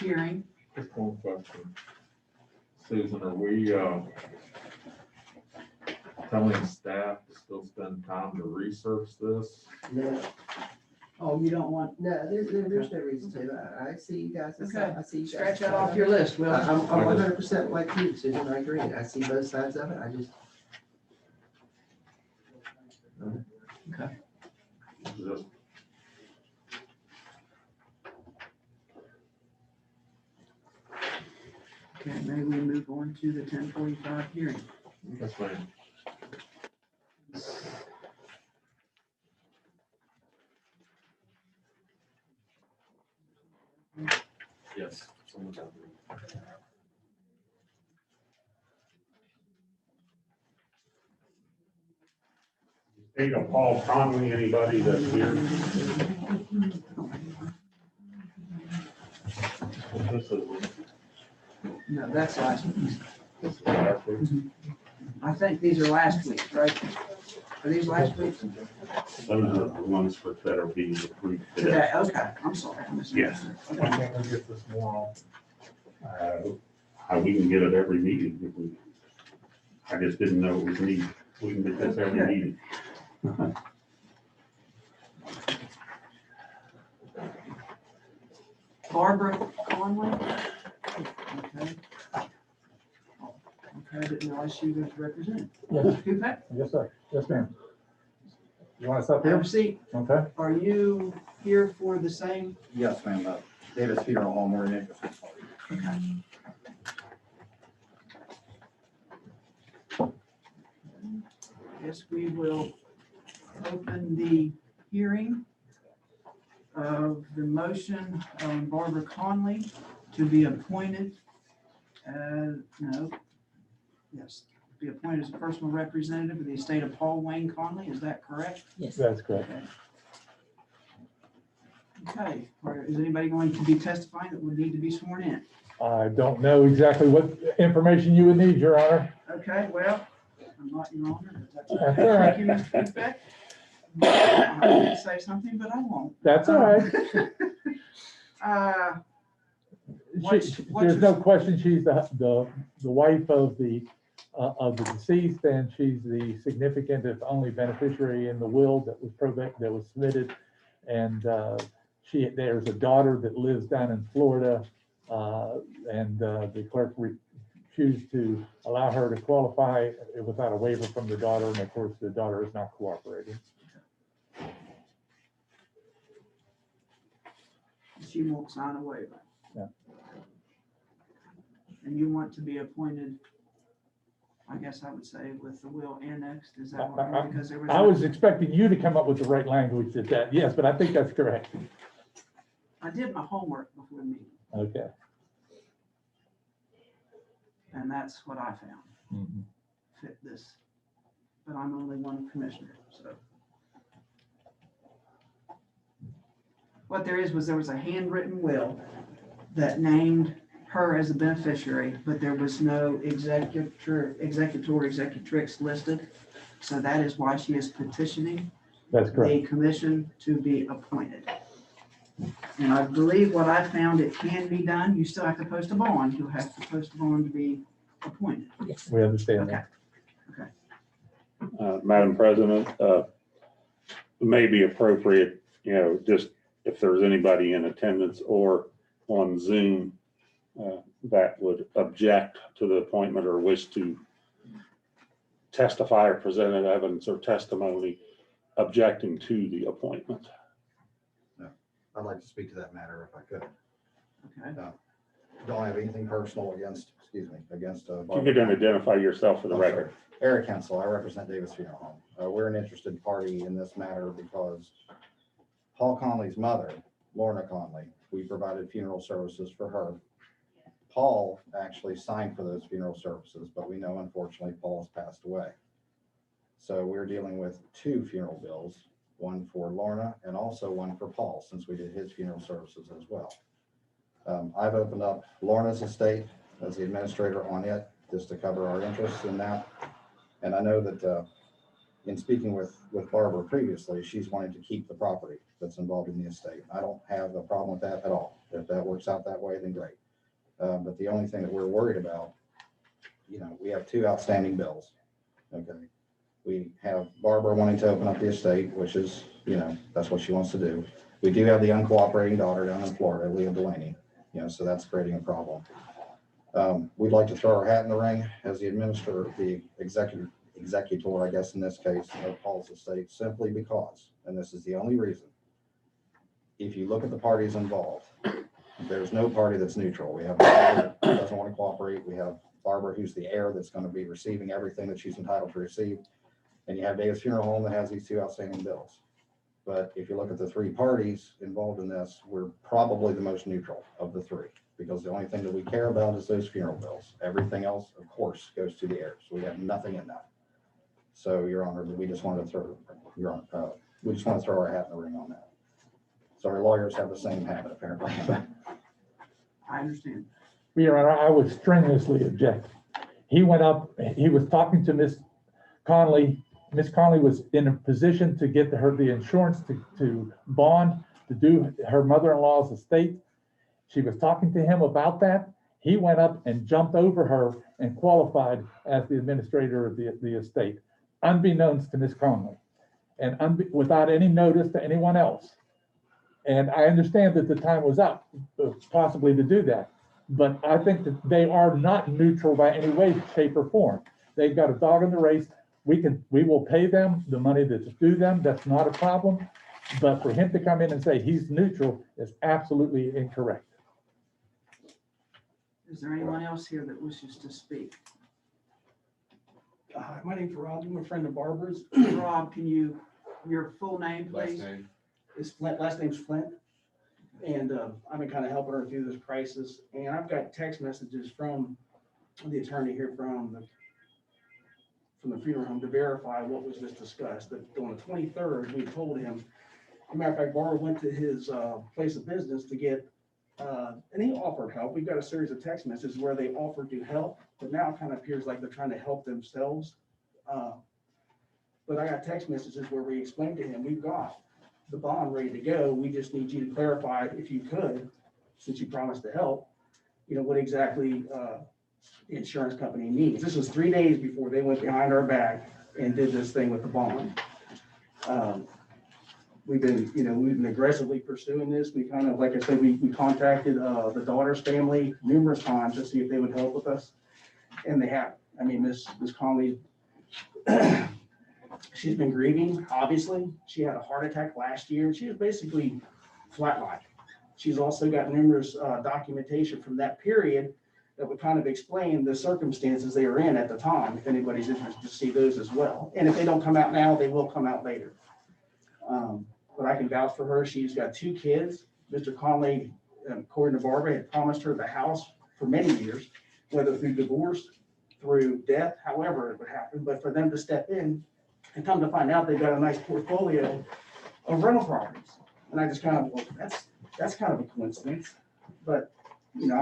hearing. Just one question. Susan, are we, telling staff to still spend time to research this? No, Oh, you don't want, no, there's no reason to. I see you guys. Okay. I see you guys. scratch that off your list, Will. I'm 100% like you, Susan, I agree. I see both sides of it. I just, Just Okay, maybe we move on to the 10:45 hearing. That's fine. Yes. someone's out there. Think of Paul Conley, anybody that's here? This is, No, that's last week. This is last week. I think these are last week, right? Are these last week? Those are the ones that are being approved today. Today, okay, I'm sorry. I misunderstood. Yes. Okay. why can't we get this more on? How we can get it every meeting if we, I just didn't know it was needed. We can get this every meeting. Barbara Conley? Okay. Okay, I didn't realize she was represented. Yes, Okay, yes, sir. Yes, ma'am. You want us up here? have a seat. Okay. Are you here for the same? Yes, ma'am, Davis Funeral Home, we're in it. Okay. Yes, we will open the hearing of the motion of Barbara Conley to be appointed be appointed as a personal representative of the estate of Paul Wayne Conley. Is that correct? That's correct. Okay, is anybody going to be testifying that would need to be sworn in? I don't know exactly what information you would need, Your Honor. Okay, well, I'm not your honor, but that's That's okay. all right. Thank you, Mr. Beck. I was gonna say something, but I won't. That's all right. What's- There's no question, she's the wife of the deceased, and she's the significant, if only, beneficiary in the will that was that was submitted. And there's a daughter that lives down in Florida, and the clerk refused to allow her to qualify without a waiver from the daughter, and of course, the daughter is not cooperating. She won't sign a waiver. Yeah. And you want to be appointed, I guess I would say, with the will annexed, is that what, because there was. I was expecting you to come up with the right language at that, yes, but I think that's correct. I did my homework before the meeting, Okay. and that's what I found, Mhm. fit this. But I'm only one commissioner, so. What there was a handwritten will that named her as a beneficiary, but there was no executor, executrix listed. So that is why she is petitioning That's correct. the commission to be appointed. And I believe what I found, it can be done. You still have to post a bond. You have to post a bond to be appointed. We understand that. Madam President, it may be appropriate, just if there's anybody in attendance or on Zoom that would object to the appointment or wish to testify or present evidence or testimony, objecting to the appointment. I'd like to speak to that matter if I could. Okay. Don't have anything personal against, against. If you could identify yourself for the record. Eric Hensel, I represent Davis Funeral Home. We're an interested party in this matter because Paul Conley's mother, Lorna Conley, we provided funeral services for her. Paul actually signed for those funeral services, but we know unfortunately Paul has passed away. So we're dealing with 2 funeral bills, one for Lorna and also one for Paul, since we did his funeral services as well. I've opened up Lorna's estate as the administrator on it, just to cover our interests in that. And I know that in speaking with Barbara previously, she's wanting to keep the property that's involved in the estate. I don't have a problem with that at all. If that works out that way, then great. But the only thing that we're worried about, we have 2 outstanding bills. Okay. We have Barbara wanting to open up the estate, which is, that's what she wants to do. We do have the uncooperating daughter down in Florida, Leah Delaney, so that's creating a problem. We'd like to throw our hat in the ring as the administrator, the executor, I guess, in this case, of Paul's estate, simply because, and this is the only reason, if you look at the parties involved, there's no party that's neutral. We have Barbara that doesn't want to cooperate. We have Barbara, who's the heir, that's going to be receiving everything that she's entitled to receive. And you have Davis Funeral Home that has these 2 outstanding bills. But if you look at the 3 parties involved in this, we're probably the most neutral of the 3, because the only thing that we care about is those funeral bills. Everything else, of course, goes to the heirs. We have nothing in that. So, Your Honor, we just wanted to throw, we just want to throw our hat in the ring on that. So our lawyers have the same habit, apparently. I understand. Your Honor, I would strenuously object. He went up, he was talking to Miss Conley. Miss Conley was in a position to get her the insurance to bond, to do her mother-in-law's estate. She was talking to him about that. He went up and jumped over her and qualified as the administrator of the estate, unbeknownst to Miss Conley, and without any notice to anyone else. And I understand that the time was up, possibly to do that, but I think that they are not neutral by any way, shape, or form. They've got a dog in the race. We will pay them the money that's due them. That's not a problem. But for him to come in and say he's neutral is absolutely incorrect. Is there anyone else here that wishes to speak? My name's Rob. I'm a friend of Barbara's. Rob, your full name, please? It's Flint, last name's Flint. And I've been kind of helping her through this crisis. And I've got text messages from the attorney here from the funeral home to verify what was just discussed. That on the 23rd, we told him, as a matter of fact, Barbara went to his place of business to get, and he offered help. We've got a series of text messages where they offered to help, but now it kind of appears like they're trying to help themselves. But I got text messages where we explained to him, we've got the bond ready to go. We just need you to clarify, if you could, since you promised to help, what exactly the insurance company needs. This was 3 days before they went behind our back and did this thing with the bond. We've been aggressively pursuing this. We kind of, like I said, we contacted the daughter's family numerous times to see if they would help with us, and they have. I mean, Miss Conley, she's been grieving. Obviously, she had a heart attack last year, and she was basically flatlined. She's also got numerous documentation from that period that would kind of explain the circumstances they were in at the time, if anybody's interested to see those as well. And if they don't come out now, they will come out later. But I can vouch for her. She's got 2 kids. Mr. Conley, according to Barbara, had promised her the house for many years, whether through divorce, through death, however it would happen. But for them to step in and come to find out they've got a nice portfolio of rental properties. And I just kind of, well, that's kind of a coincidence. But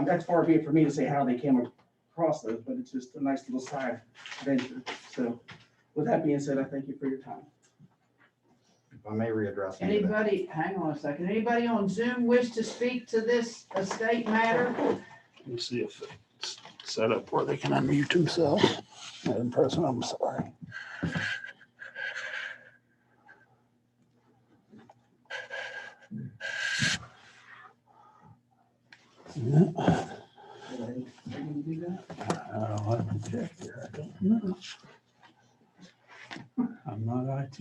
that's far be it for me to say how they came across those, but it's just a nice little side venture. So with that being said, I thank you for your time. If I may readdress. Anybody, hang on a second, anybody on Zoom wish to speak to this estate matter? Let's see if it's set up where they can unmute themselves. Madam President, I'm sorry. I'll have to check here. I don't know. I'm not IT.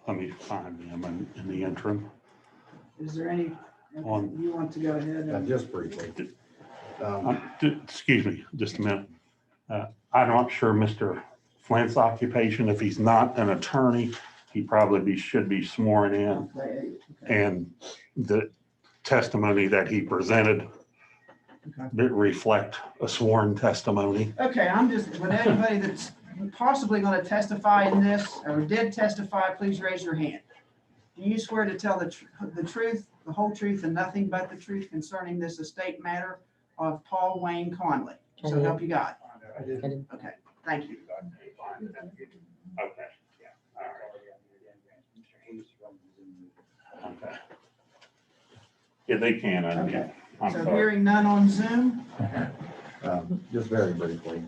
let me find them in the interim. Is there any, On- you want to go ahead and? Just briefly. Excuse me, just a minute. I'm not sure Mr. Flint's occupation, if he's not an attorney, he probably should be sworn in. Okay. And the testimony that he presented that reflect a sworn testimony. Okay, I'm just, would anybody that's possibly going to testify in this or did testify, please raise your hand. Do you swear to tell the truth, the whole truth, and nothing but the truth concerning this estate matter of Paul Wayne Conley? So help you God. I did. Okay, thank you. Okay. Okay. Yeah, they can unmute. I'm So sorry. hearing none on Zoom, Just very briefly,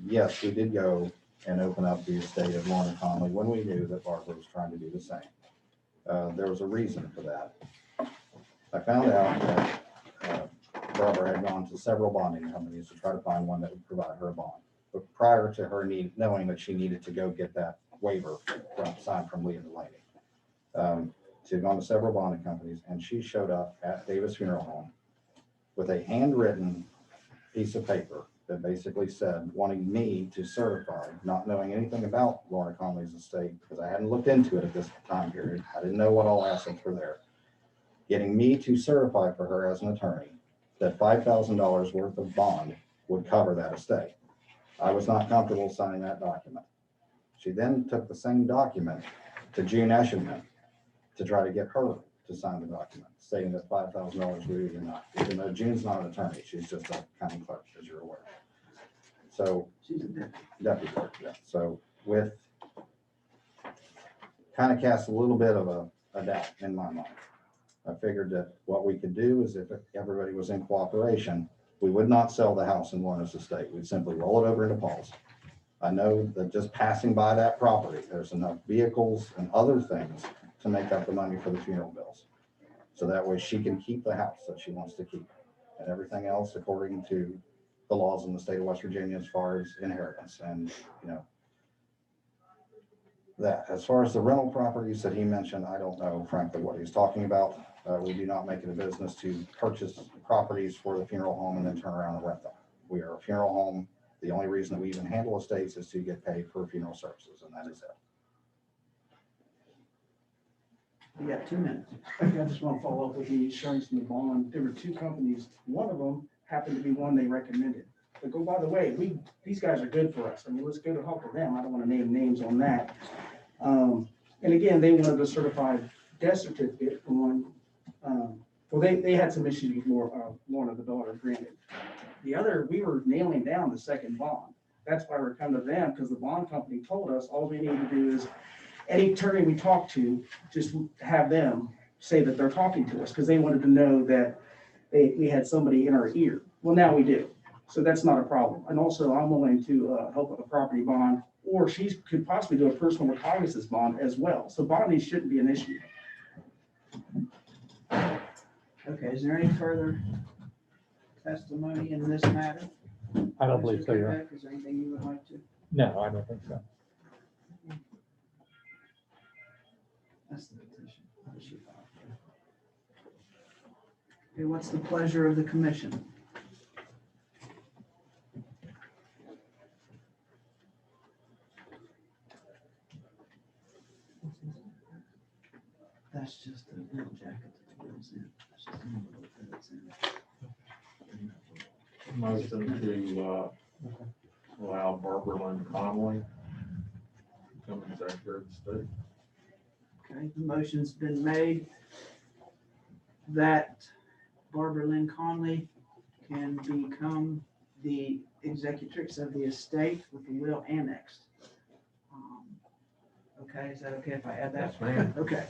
yes, we did go and open up the estate of Lorna Conley when we knew that Barbara was trying to do the same. There was a reason for that. I found out that Barbara had gone to several bonding companies to try to find one that would provide her a bond. But prior to her knowing that she needed to go get that waiver signed from Leah Delaney. She had gone to several bonding companies, and she showed up at Davis Funeral Home with a handwritten piece of paper that basically said, wanting me to certify, not knowing anything about Lorna Conley's estate, because I hadn't looked into it at this time period. I didn't know what all assets were there. Getting me to certify for her as an attorney that $5,000 worth of bond would cover that estate. I was not comfortable signing that document. She then took the same document to June Eshelman to try to get her to sign the document, stating that $5,000 would be enough, even though June's not an attorney, she's just a county clerk, as you're aware. So, she's a deputy. deputy clerk, yeah. So with, kind of cast a little bit of a doubt in my mind. I figured that what we could do is if everybody was in cooperation, we would not sell the house in Lorna's estate. We'd simply roll it over into Paul's. I know that just passing by that property, there's enough vehicles and other things to make up the money for the funeral bills. So that way she can keep the house that she wants to keep, and everything else according to the laws in the state of West Virginia as far as inheritance and, that. As far as the rental properties that he mentioned, I don't know frankly what he's talking about. We do not make it a business to purchase properties for the funeral home and then turn around and rent them. We are a funeral home. The only reason that we even handle estates is to get paid for funeral services, and that is it. You got 2 minutes. Okay, I just want to follow up with the insurance and the bond. There were two companies. One of them happened to be one they recommended. But go, by the way, these guys are good for us. I mean, let's go to help with them. I don't want to name names on that. And again, they wanted a certified death certificate for one. Well, they had some issues with Lorna, the daughter, granted. The other, we were nailing down the second bond. That's why we're coming to them, because the bond company told us all we need to do is any attorney we talk to, just have them say that they're talking to us, because they wanted to know that we had somebody in our ear. Well, now we do. So that's not a problem. And also, I'm willing to help with a property bond, or she could possibly do a personal recognizance bond as well. So bonding shouldn't be an issue. Okay, is there any further testimony in this matter? I don't believe so, Mr. Your Kovac, is there anything you would like to? No, I don't think so. That's the petition. That should file. Okay, what's the pleasure of the commission? That's just a little jacket that goes in. That's just a little bit that's in. Motion to allow Barbara Lynn Conley to become executive of the state. Okay, the motion's been made that Barbara Lynn Conley can become the executrix of the estate with the will annexed. Okay, is that okay if I add that? Yes, ma'am. Okay.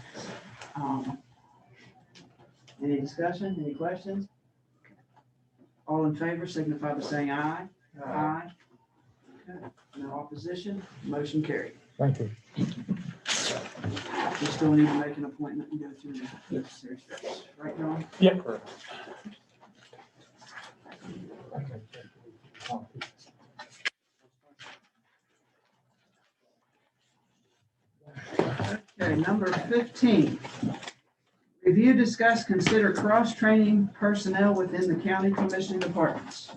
Any discussion, any questions? All in favor signify by saying aye. Aye. Okay, no opposition, motion carried. Thank you. We still need to make an appointment and go through the necessary steps, right, John? Yep. Okay, number 15. Review, discuss, consider cross-training personnel within the county commissioning departments.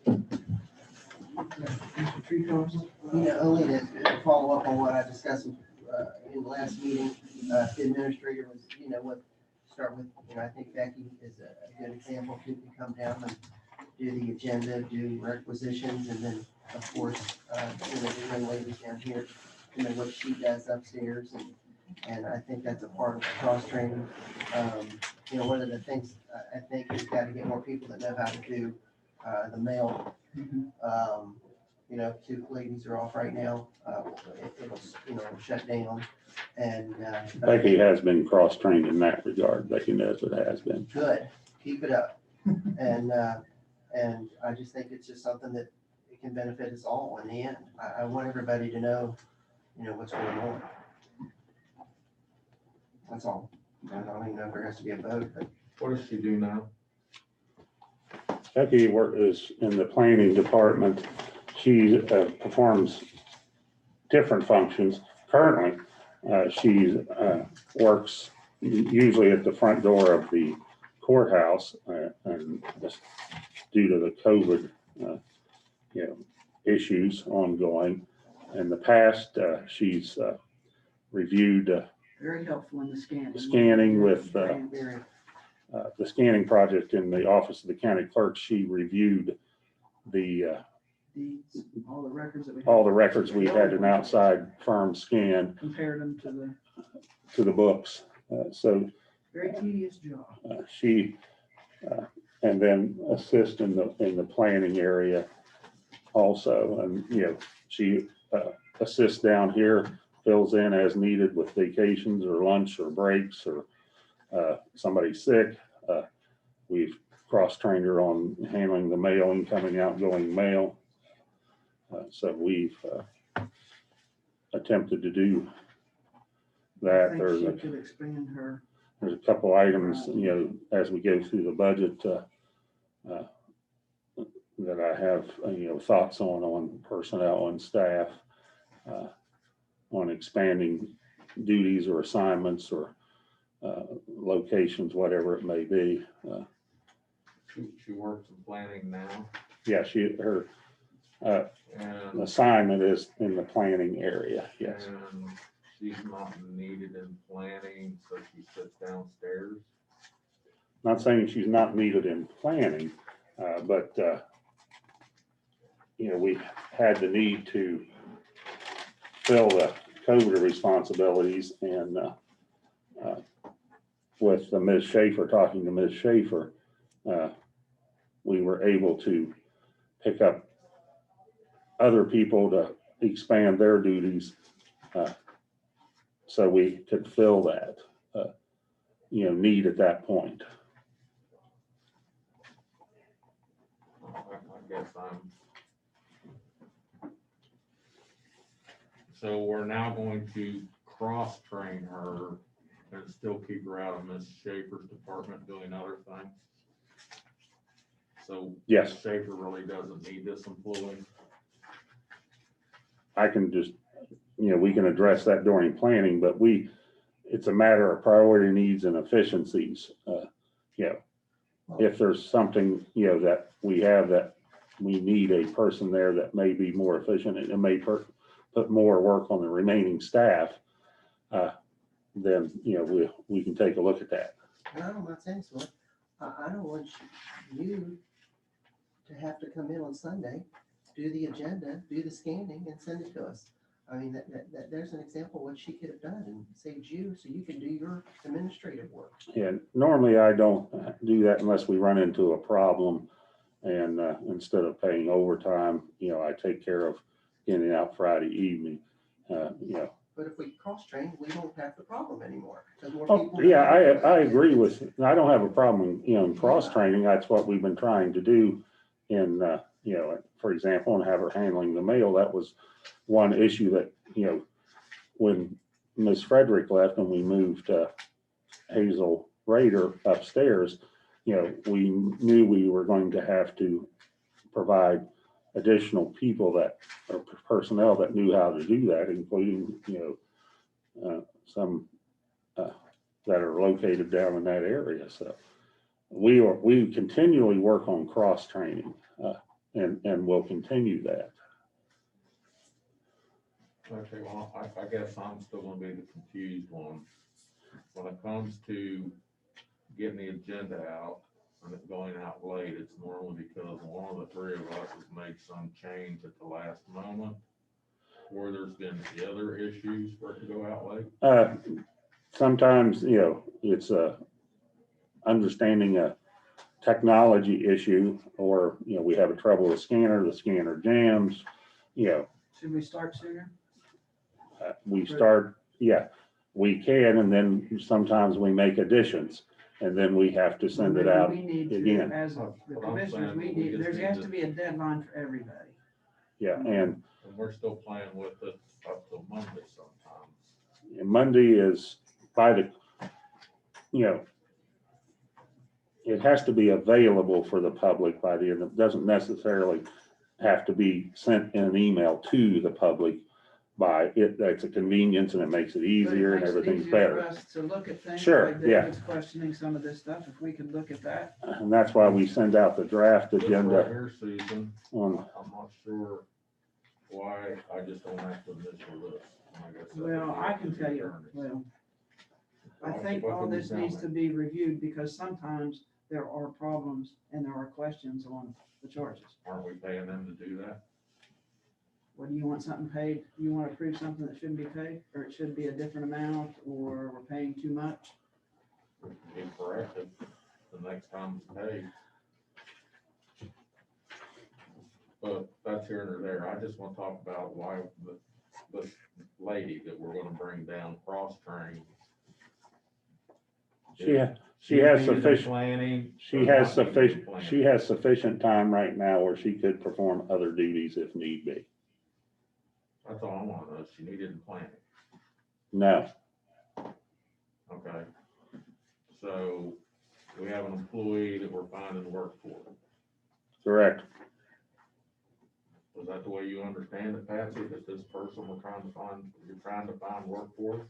Mr. Treehouse? Only to follow up on what I discussed in the last meeting, the administrator was, start with, I think Becky is a good example, who can come down and do the agenda, do requisitions, and then, of course, the young lady down here, what she does upstairs, and I think that's a part of the cross-training. One of the things I think is got to get more people that know how to do the mail. Two ladies are off right now. It'll shut down, and Becky has been cross-trained in that regard. Becky knows it has been. good, keep it up. And I just think it's just something that it can benefit us all in the end. I want everybody to know, what's going on. That's all. I don't even know if there has to be a vote, but What does she do now? Becky is in the planning department. She performs different functions. Currently, she works usually at the front door of the courthouse, and just due to the COVID, issues ongoing. In the past, she's reviewed Very helpful in the scanning. scanning with very, the scanning project in the office of the county clerk. She reviewed the Deeds, all the records that we. all the records. We had an outside firm scan Compared them to the, books. So very tedious job. she and then assist in the planning area also. And she assists down here, fills in as needed with vacations or lunch or breaks or somebody's sick. We've cross-trained her on handling the mail, incoming, outgoing mail. So we've attempted to do I that. think There's she a could expand her. There's a couple items, as we go through the budget, that I have, thoughts on personnel and staff, on expanding duties or assignments or locations, whatever it may be. She works in planning now, Yeah, her and, assignment is in the planning area, yes. and she's not needed in planning, so she sits downstairs. Not saying she's not needed in planning, but we've had the need to fill the COVID responsibilities, and with Ms. Schaefer, talking to Ms. Schaefer, we were able to pick up other people to expand their duties, so we could fill that need at that point. I guess so we're now going to cross-train her and still keep her out of Ms. Schaefer's department doing other things. So Yes. Ms. Schaefer really doesn't need this employee. I can just, we can address that during planning, but it's a matter of priority needs and efficiencies. If there's something, that we have that we need a person there that may be more efficient and it may put more work on the remaining staff, then, we can take a look at that. no, I'm not saying so. I don't want you to have to come in on Sunday, do the agenda, do the scanning, and send it to us. I mean, there's an example of what she could have done and saved you, so you can do your administrative work. And normally I don't do that unless we run into a problem, and instead of paying overtime, I take care of getting out Friday evening, But if we cross-train, we don't have the problem anymore. 'Cause more Oh, people- yeah, I agree with, I don't have a problem, in cross-training. That's what we've been trying to do in, for example, and have her handling the mail. That was one issue that, when Ms. Frederick left and we moved Hazel Rader upstairs, we knew we were going to have to provide additional people that, or personnel that knew how to do that, including, some that are located down in that area. So we continually work on cross training, and we'll continue that. Okay, well, I guess I'm still gonna be the confused one. When it comes to getting the agenda out and it going out late, it's normally because one of the three of us has made some change at the last moment, or there's been the other issues for it to go out late. Sometimes, it's understanding a technology issue, or, we have a trouble with the scanner jams, Should we start sooner? we start, we can, and then sometimes we make additions, and then we have to send it Maybe out we need to, again. as the What I'm commissioners, saying, we we need, just there need has to- to be a deadline for everybody. Yeah, and And we're still playing with it up till Monday sometimes. Monday is by the, it has to be available for the public by the end. It doesn't necessarily have to be sent in an email to the public by it. That's a convenience and it makes it easier and But it makes it everything's easier for better. us to look at things. Sure, like yeah. David's questioning some of this stuff, if we could look at that. And that's why we send out the draft This right agenda here, Susan, on, I'm not sure why, I just don't have to initial this. Like I said, Well, I can tell you, attorneys. well, I think What all can you this tell needs me? to be reviewed because sometimes there are problems and there are questions on the charges. Aren't we paying them to do that? What do you want something paid? You want to approve something that shouldn't be paid, or it should be a different amount, or we're paying too much? We can be corrected the next time it's paid. But that's here nor there. I just want to talk about why this lady that we're gonna bring down cross-train. she has She's needed in sufficient, planning. she but has not needed in sufficient, planning. she has sufficient time right now where she could perform other duties if need be. That's all I want to know. She needed in planning. No, Okay. So we have an employee that we're finding work for. correct. Was that the way you understand it, Patsy, that this person you're trying to find work for?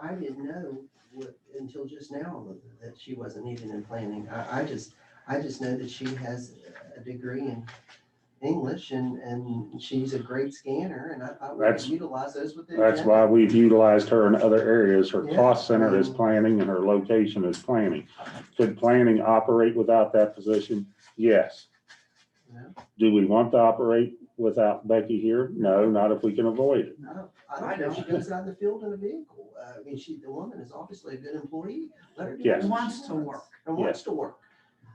I didn't know until just now that she wasn't even in planning. I just know that she has a degree in English and she's a great scanner and I thought we could That's- utilize those with the That's agenda. why we've utilized her in other areas. Her Yeah, cost center is I mean- planning and her location is planning. Could planning operate without that position? Yes. Yeah. Do we want to operate without Becky here? No, not if we can avoid it. No, I don't know. She goes out in the field in a vehicle. I mean, the woman is obviously a good employee. Let her do Yes. what she Wants to work. And wants to work.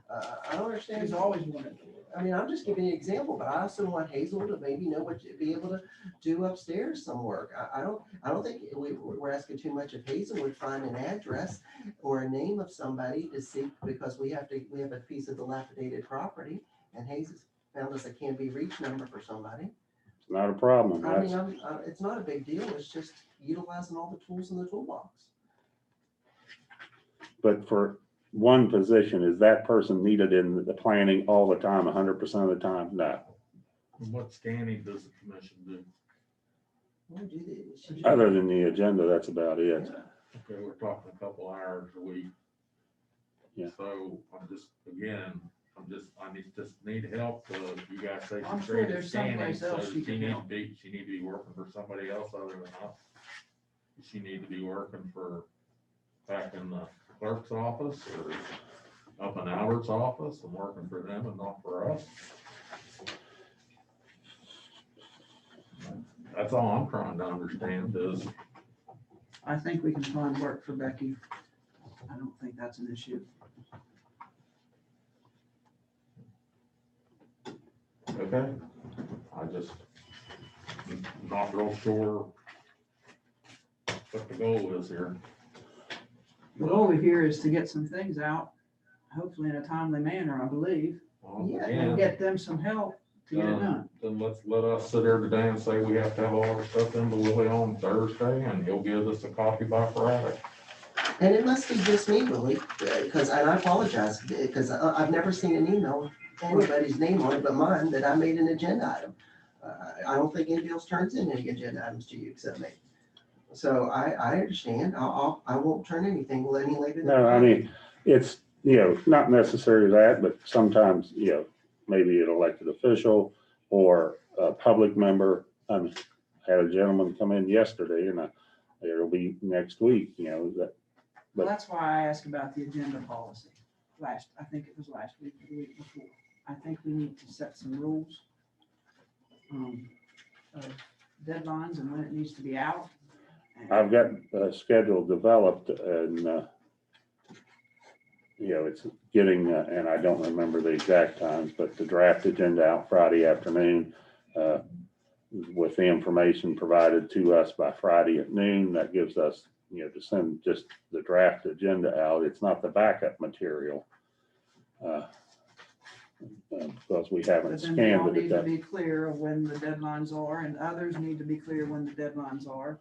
I don't understand. She's always wanted to work. I mean, I'm just giving you an example, but I also want Hazel to maybe know be able to do upstairs some work. I don't think we're asking too much if Hazel would find an address or a name of somebody to seek, because we have a piece of dilapidated property and Hazel found us a can't be reached number for somebody. It's not a problem. I mean, That's, it's not a big deal. It's just utilizing all the tools in the toolbox. but for one position, is that person needed in the planning all the time, 100% of the time? No. What scanning does the commission do? What do they- Other than the agenda, that's about it. Okay, we're talking a couple hours a week. Yeah. So I just need help. You guys say I'm she's sure great at there's scanning, someplace so else she she can need to help. be working for somebody else other than us. Does she need to be working back in the clerk's office or up in Albert's office and working for them and not for us? That's all I'm trying to understand is, I think we can find work for Becky. I don't think that's an issue. okay, I just not real sure what the goal is here. The goal here is to get some things out, hopefully in a timely manner, I believe, Well, Yeah, and again, get them some help to get it done. Then let us sit here today and say we have to have all our stuff into Willie on Thursday and he'll give us a copy by Friday. And it must be just me, Willie, and I apologize, because I've never seen an email anybody's name on it but mine, that I made an agenda item. I don't think anybody else turns in any agenda items to you except me. So I understand. I won't turn anything any later than. No, I mean, it's, not necessarily that, but sometimes, maybe an elected official or a public member. I had a gentleman come in yesterday and it'll be next week, that. Well, that's why I asked about the agenda policy I think it was last week or the week before. I think we need to set some rules of deadlines and when it needs to be out. And- I've got a schedule developed and, it's getting, and I don't remember the exact times, but the draft agenda out Friday afternoon with the information provided to us by Friday at noon. That gives us, to send just the draft agenda out. It's not the backup material because we haven't But then we all scanned it. need to be clear of when the deadlines are, and others need to be clear when the deadlines are.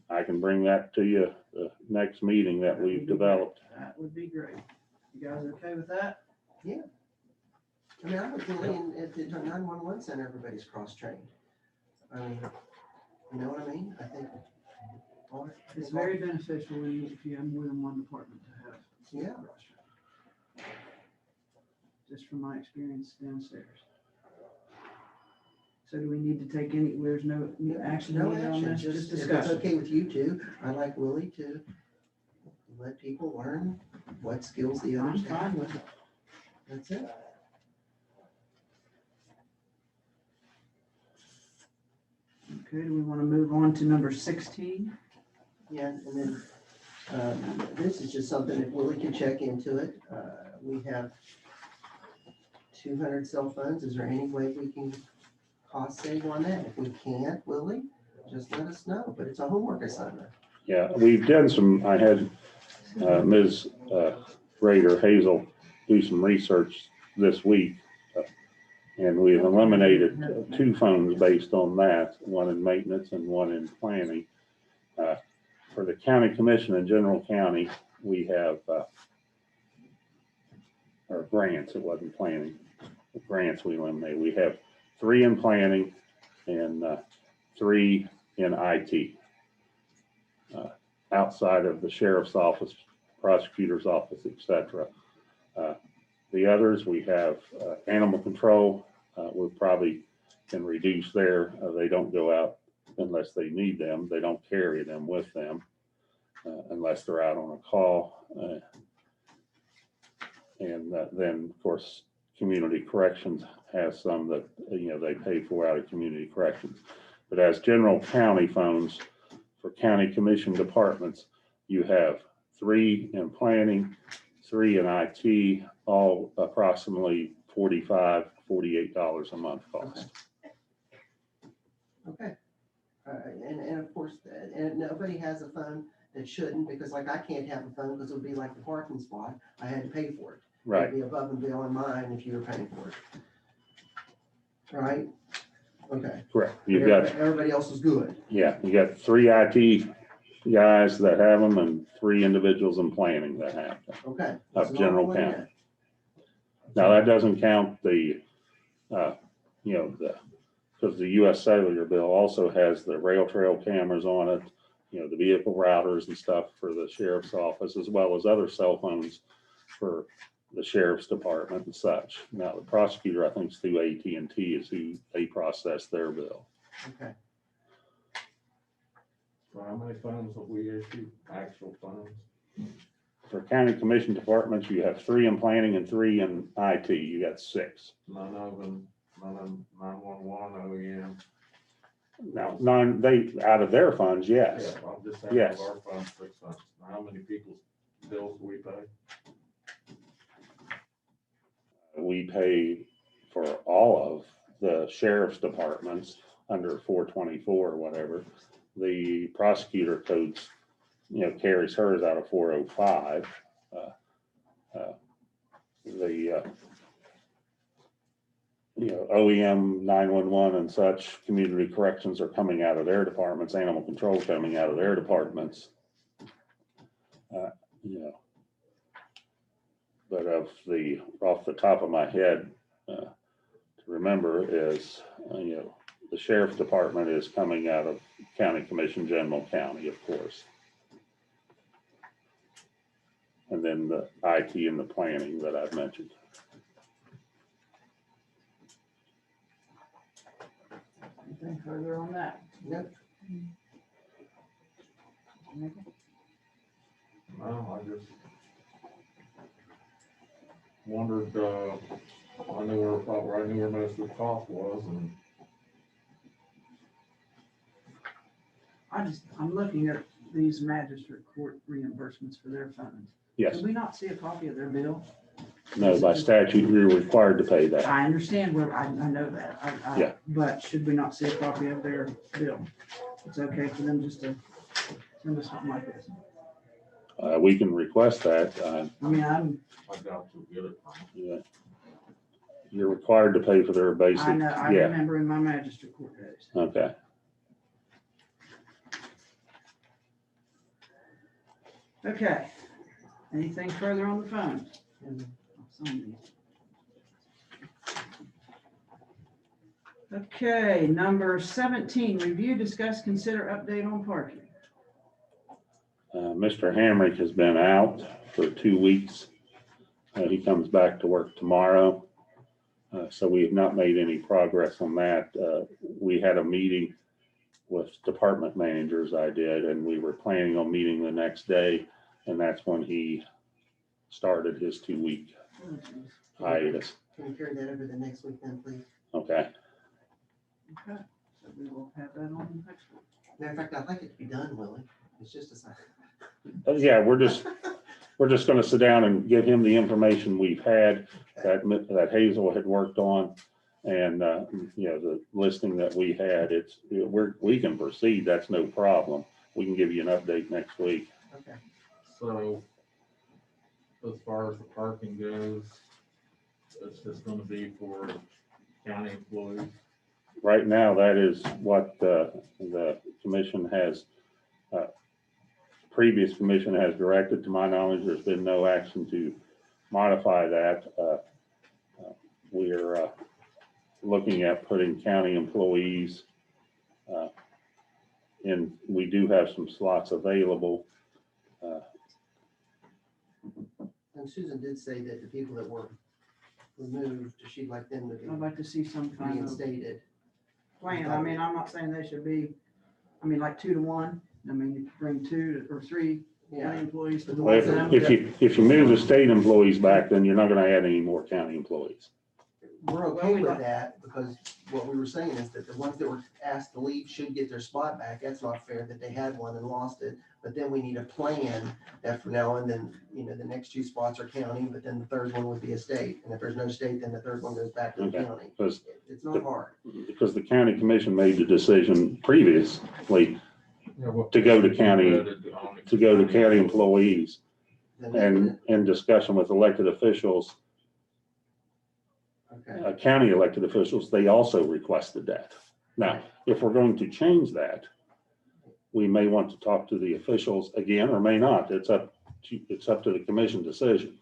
I can bring that to you the next meeting that we've developed. That would be great. You guys okay with that? I mean, I was thinking at the 911 center, everybody's cross-trained. I mean, you know what I mean? I think. It's very beneficial if you have more than one department to have. Yeah. Just from my experience downstairs. So do we need to take there's no action No needed on action, this, just just if it's discussion? okay with you two, I'd like Willie to let people learn what skills the I'm others fine have. with it. That's it. Okay, do we want to move on to number 16? Yeah, and then, this is just something that Willie can check into it. We have 200 cell phones. Is there any way we can cost save on that? If we can't, Willie, just let us know, but it's a homework assignment. Yeah, we've done some, I had Ms. Rader Hazel do some research this week. And we've eliminated 2 phones based on that, one in maintenance and one in planning. For the county commission in general county, we have, or grants, it wasn't planning, the grants we eliminated. We have 3 in planning and 3 in IT. Outside of the sheriff's office, prosecutor's office, etc. The others, we have animal control. We probably can reduce there. They don't go out unless they need them. They don't carry them with them unless they're out on a call. And then, of course, community corrections has some that, they pay for out of community corrections. But as general county phones for county commission departments, you have 3 in planning, 3 in IT, all approximately $45, $48 a month cost. Okay. And of course, and nobody has a phone that shouldn't, because like I can't have a phone because it would be like the parking spot. I had to pay for it. Right. It'd be above and beyond mine if you were paying for it. Right? Okay. Correct. You've got, Everybody else is good. yeah, you got 3 IT guys that have them and 3 individuals in planning that have them Okay. of This is general all I county. had. Now, that doesn't count the, because the US Cellular bill also has the rail trail cameras on it, the vehicle routers and stuff for the sheriff's office, as well as other cell phones for the sheriff's department and such. Now, the prosecutor, I think, is through AT&T is who they process their bill. Okay. So how many phones have we issued, actual phones? For county commission departments, you have 3 in planning and 3 in IT. You got 6. None of them, 911, OEM. Now, none, out of their funds, yes. Yeah, I'm just saying, Yes. of our funds, 6 months. How many people's bills do we pay? We pay for all of the sheriff's departments under 424 or whatever. The prosecutor codes, carries hers out of 405. OEM 911 and such, community corrections are coming out of their departments, animal control coming out of their departments. But off the top of my head, to remember is, the sheriff's department is coming out of County Commission General County, of course. And then the IT and the planning that I've mentioned. Anything further on that? Yep. No, I just wondered, I knew where most of the cost was, and I'm looking at these magistrate court reimbursements for their funds. Yes, Did we not see a copy of their bill? no, by statute, you're required to pay that. I understand where, I know that. Yeah. But should we not see a copy of their bill? It's okay for them just to send us something like this. We can request that. I mean, I doubt you'll get it from them. Yeah. You're required to pay for their basic. I know, I Yeah, remember in my magistrate court days. okay. Okay. Anything further on the phone? I'll sign these. Okay, number 17, review, discuss, consider update on parking. Mr. Hamrick has been out for 2 weeks. He comes back to work tomorrow. So we have not made any progress on that. We had a meeting with department managers, I did, and we were planning on meeting the next day. And that's when he started his 2-week Oh, geez. hiatus. Can you carry that over the next week then, please? Okay. Okay, so we will have that on next week. Matter of fact, I'd like it to be done, Willie. It's just a sign. Yeah, we're just gonna sit down and give him the information we've had that Hazel had worked on. And, the listing that we had, we can proceed. That's no problem. We can give you an update next week. Okay. So, as far as the parking goes, it's just gonna be for county employees. Right now, that is what the commission has, previous commission has directed. To my knowledge, there's been no action to modify that. We're looking at putting county employees in. We do have some slots available. And Susan did say that the people that were removed, she'd like them to I'd be like to see some kind of reinstated. plan. I mean, I'm not saying they should be, like 2 to 1. I mean, you bring 2 or 3 county Yeah. employees to the Well, one. if you move the state employees back, then you're not gonna add any more county employees. We're Well, okay we with like- that because what we were saying is that the ones that were asked to leave should get their spot back. That's not fair that they had one and lost it. But then we need a plan that from now on, then, the next 2 spots are county, but then the third one would be a state. And if there's no state, then the third one goes back to the Okay. county. Because It's not hard. the county commission made the decision previously Yeah, what- to go to county employees. Then they And can- in discussion with elected officials, Okay. county elected officials, they also requested that. Now, if we're going to change that, we may want to talk to the officials again, or may not. It's up to the commission decision.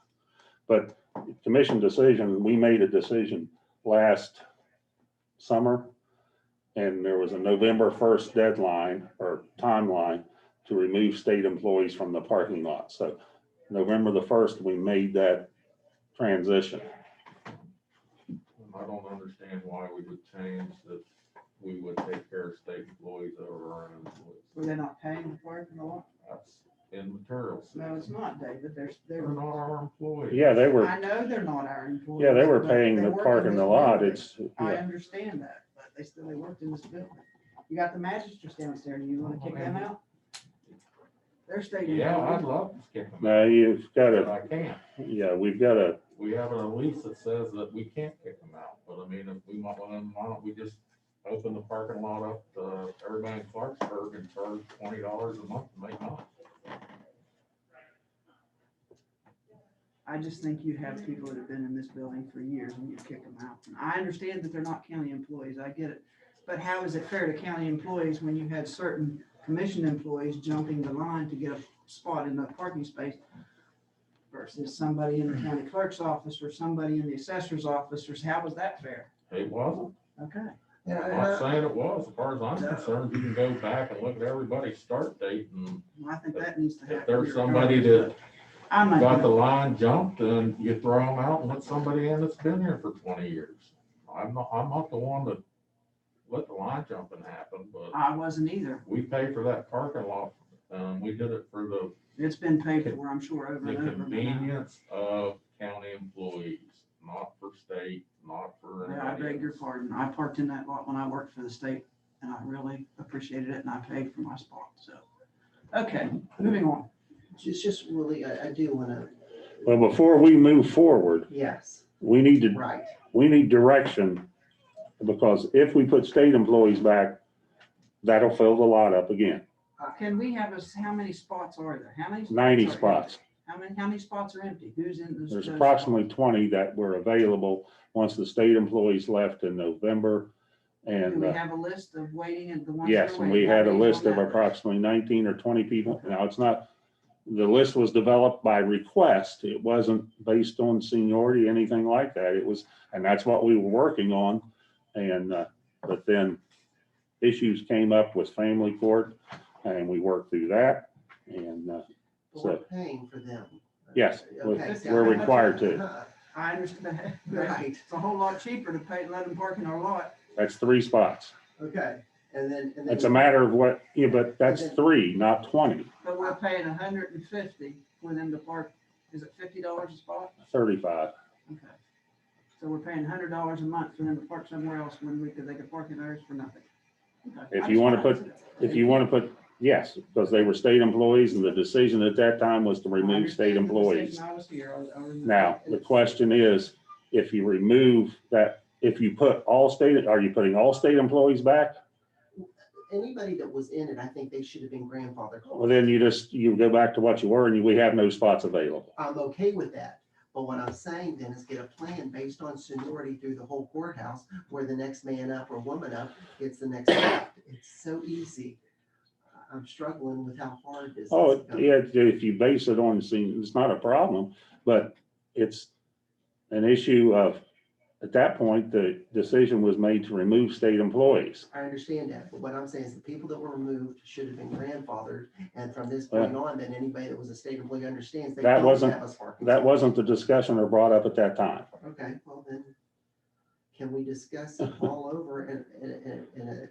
But commission decision, we made a decision last summer, and there was a November 1st deadline or timeline to remove state employees from the parking lot. So November the 1st, we made that transition. I don't understand why we would change that we would take care of state employees over our own employees. Were they not paying the parking lot? That's in materials. No, it's not, David. They They're were, not our employees. Yeah, they were, I know they're not our employees. yeah, they were but paying they the work park in this the lot. building. It's, I yeah. understand that, but they worked in this building. You got the magistrates downstairs. You want to kick them out? They're state Yeah, I'd employees. love to kick them No, you've got out, but to, I can't. yeah, we've got to, We have a lease that says that we can't kick them out, but I mean, if we want them, why don't we just open the parking lot up to everybody in Clarksburg and charge $20 a month to make money? I just think you have people that have been in this building for years and you kick them out. And I understand that they're not county employees. I get it. But how is it fair to county employees when you had certain commission employees jumping the line to get a spot in the parking space versus somebody in the county clerk's office or somebody in the assessor's office, or how was that fair? It wasn't. Okay. Yeah, I'm and not I- saying it was, as far as I'm No. concerned, you can go back and look at everybody's start date, and Well, I think that needs to happen. if there's somebody that I'm not got the gonna, line jumped, then you throw them out and let somebody in that's been here for 20 years. I'm not the one that let the line jumping happen, but I wasn't either. we pay for that parking lot. We did it for the It's been paid for, I'm sure, over the and over. convenience of county employees, not for state, not for Yeah, I anybody beg your else. pardon. I parked in that lot when I worked for the state and I really appreciated it and I paid for my spot, so. Okay, moving on. just really, I do wanna, Well, before we move forward, yes, we need to, right. we need direction. Because if we put state employees back, that'll fill the lot up again, Can we have how many spots are there? How many? 90 are empty? spots. How many spots are empty? Who's in those? There's those approximately spots? 20 that were available once the state employees left in November. Do And we have a list of waiting and the ones? that yes, are and we waiting? How had a many's list on of that list? approximately 19 or 20 people. Now, it's not, the list was developed by request. It wasn't based on seniority, anything like that. It was, and that's what we were working on. And, but then issues came up with family court and we worked through that. And, But So- we're paying for them. yes, Okay, we're required to. I understand. Right. It's a whole lot cheaper to pay, let them park in our lot. That's 3 spots. Okay, and then. It's a matter of what, yeah, but that's 3, not 20, But we're paying 150 for them to park. Is it $50 a spot? 35. Okay. So we're paying $100 a month for them to park somewhere else when they could park in ours for nothing. Okay. If I you just wanna wanted If you want to put, yes, because they were state employees and the decision at that time was to I remove state understand the employees. decision. I was here. I remember. Now, the question is, if you remove that, if you put all state, are you putting all state employees back? Anybody that was in it, I think they should have been grandfathered. Well, then you go back to what you were and we have no spots available. I'm okay with that. But what I'm saying then is get a plan based on seniority through the whole courthouse, where the next man up or woman up gets the next spot. It's so easy. I'm struggling with how hard this is. Oh, yeah, if you base it on, it's not a problem, but it's an issue of, at that point, the decision was made to remove state employees. I understand that, but what I'm saying is the people that were removed should have been grandfathered, and from this point on, then anybody that was a state employee understands they That don't wasn't- have us parking. That wasn't the discussion or brought up at that time. Okay, well then, can we discuss it all over in a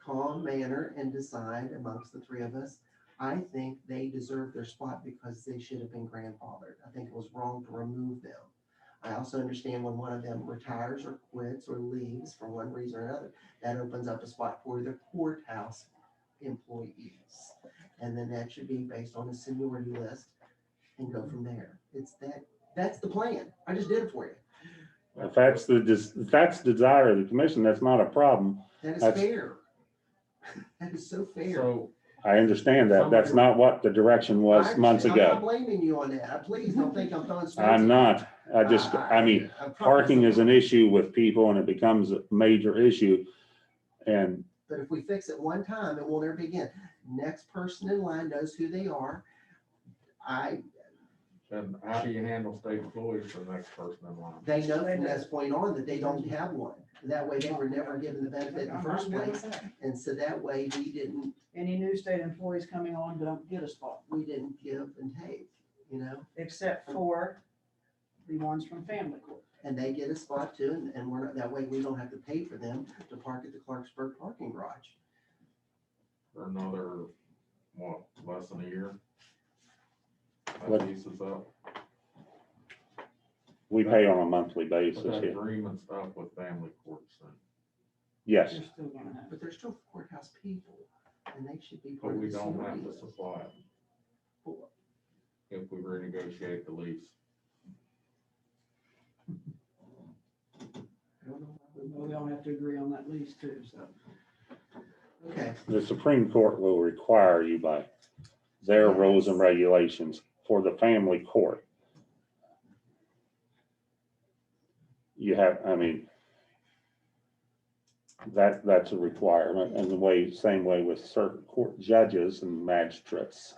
calm manner and decide amongst the 3 of us? I think they deserve their spot because they should have been grandfathered. I think it was wrong to remove them. I also understand when one of them retires or quits or leaves for one reason or another, that opens up a spot for the courthouse employees. And then that should be based on a seniority list and go from there. That's the plan. I just did it for you. If that's the desire of the commission, that's not a problem. That is That's- fair. That is so fair. So I understand that. That's not what the direction was months I'm not ago. blaming you on that. Please don't think I'm throwing stones. I'm not. I mean, parking is an issue with people and it becomes a major issue. And But if we fix it one time, it will never be again. Next person in line knows who they are. then how do you handle state employees for the next person in line? They know from this point on that they don't have one. That way they were never given the benefit in the first place. And so that way Any new state employees coming on don't get a spot, we didn't give and take, you know? except for the ones from family court. And they get a spot too, and we're not, that way we don't have to pay for them to park at the Clarksburg parking garage. For another, what, less than a year? What- That lease is up. we pay on a monthly But basis that here. agreement's up with family courts then. Yes, They're still gonna have. But they're still courthouse people, and they should be But part of we the don't have seniority to list. supply it. If we renegotiate the lease. I don't know. Well, we all have to agree on that lease too, so. Okay, the Supreme Court will require you by their rules and regulations for the family court. You have, I mean, that's a requirement, and the way, same way with certain court judges and magistrates.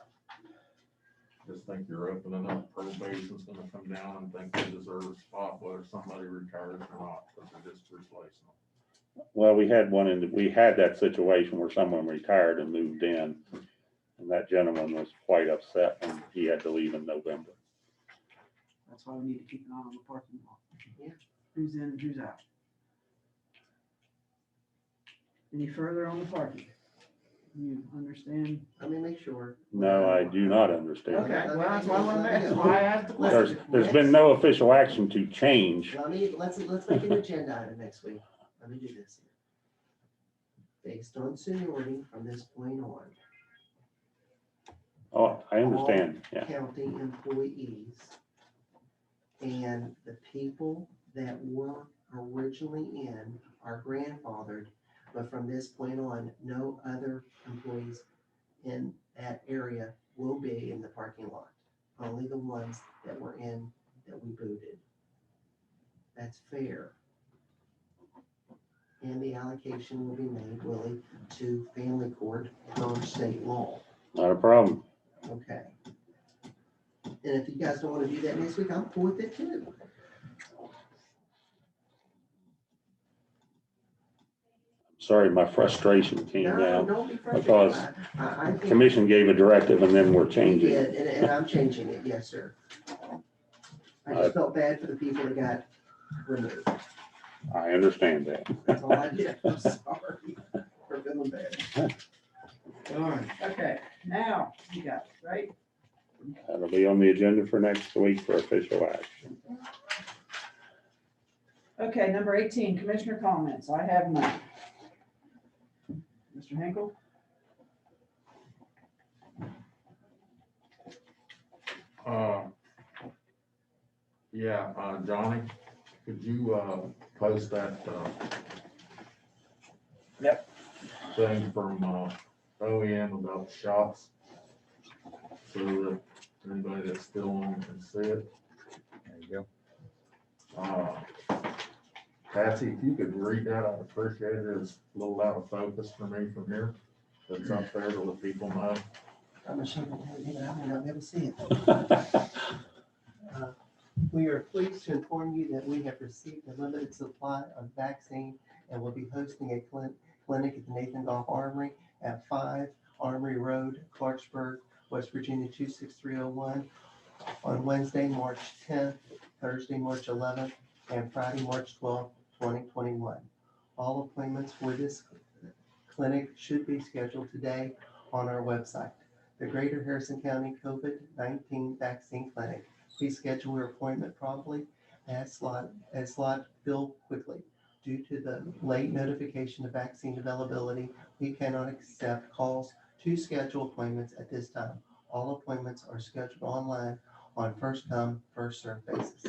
just think you're opening up, probation's gonna come down and think they deserve a spot, whether somebody retires or not, because they're just replacing them. Well, we had that situation where someone retired and moved in. And that gentleman was quite upset when he had to leave in November. That's why we need to keep an eye on the parking lot. Yeah. Who's in and who's out. Any further on the parking? You understand? Let me make sure. No, I do not understand. Okay, well, that's why I wanted to ask, why I asked the question. There's been no official action to change. Let's make an agenda item next week. Let me do this here. Based on seniority from this point on. Oh, I understand, yeah. County employees and the people that were originally in are grandfathered, but from this point on, no other employees in that area will be in the parking lot. Only the ones that were in that we booted. That's fair. And the allocation will be made, Willie, to family court per state law. Not a problem. Okay. And if you guys don't want to do that next week, I'm cool with it too. Sorry, my frustration came No, down. don't be frustrated. because I think Commission gave a directive and then we're we changing did, it. and I'm changing it, yes, sir. I just felt bad for the people that got removed. I understand that. That's all I did. I'm sorry for feeling bad. All right, okay, now, you got it, right? That'll be on the agenda for next week for official action. Okay, number 18, commissioner comments. I have none. Mr. Hinkle? Johnny, could you, post that, Yep. thing from, OEM about shops? So that anybody that's still on can see it. There you go. Patsy, if you could read that, I'd appreciate it. It's a little out of focus for me from here. It's up there to let people know. I'm ashamed to tell you that I may not be able to see it. We are pleased to inform you that we have received a limited supply of vaccine and will be hosting a clinic at the Nathan Golf Armory at 5 Armory Road, Clarksburg, West Virginia 26301 on Wednesday, March 10th, Thursday, March 11th, and Friday, March 12th, 2021. All appointments for this clinic should be scheduled today on our website. The Greater Harrison County COVID-19 Vaccine Clinic. Please schedule your appointment promptly as slot filled quickly. Due to the late notification of vaccine availability, we cannot accept calls to schedule appointments at this time. All appointments are scheduled online on first come, first served basis.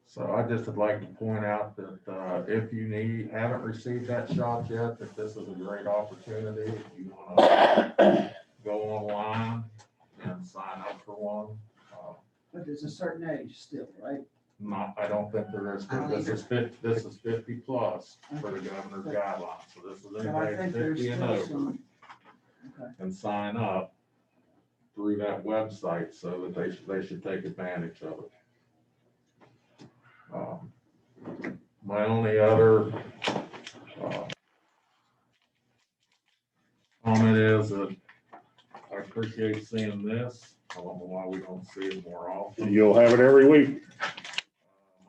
So I just would like to point out that, if you haven't received that shot yet, that this is a great opportunity. If you wanna go online and sign up for one. But there's a certain age still, right? I don't think there is, but this is 50 plus for the governor's guidelines. So this is But I anybody think there's 50 and still over some. Okay. and sign up through that website so that they should take advantage of it. My only other comment is that I appreciate seeing this. I don't know why we don't see it more often. You'll have it every week.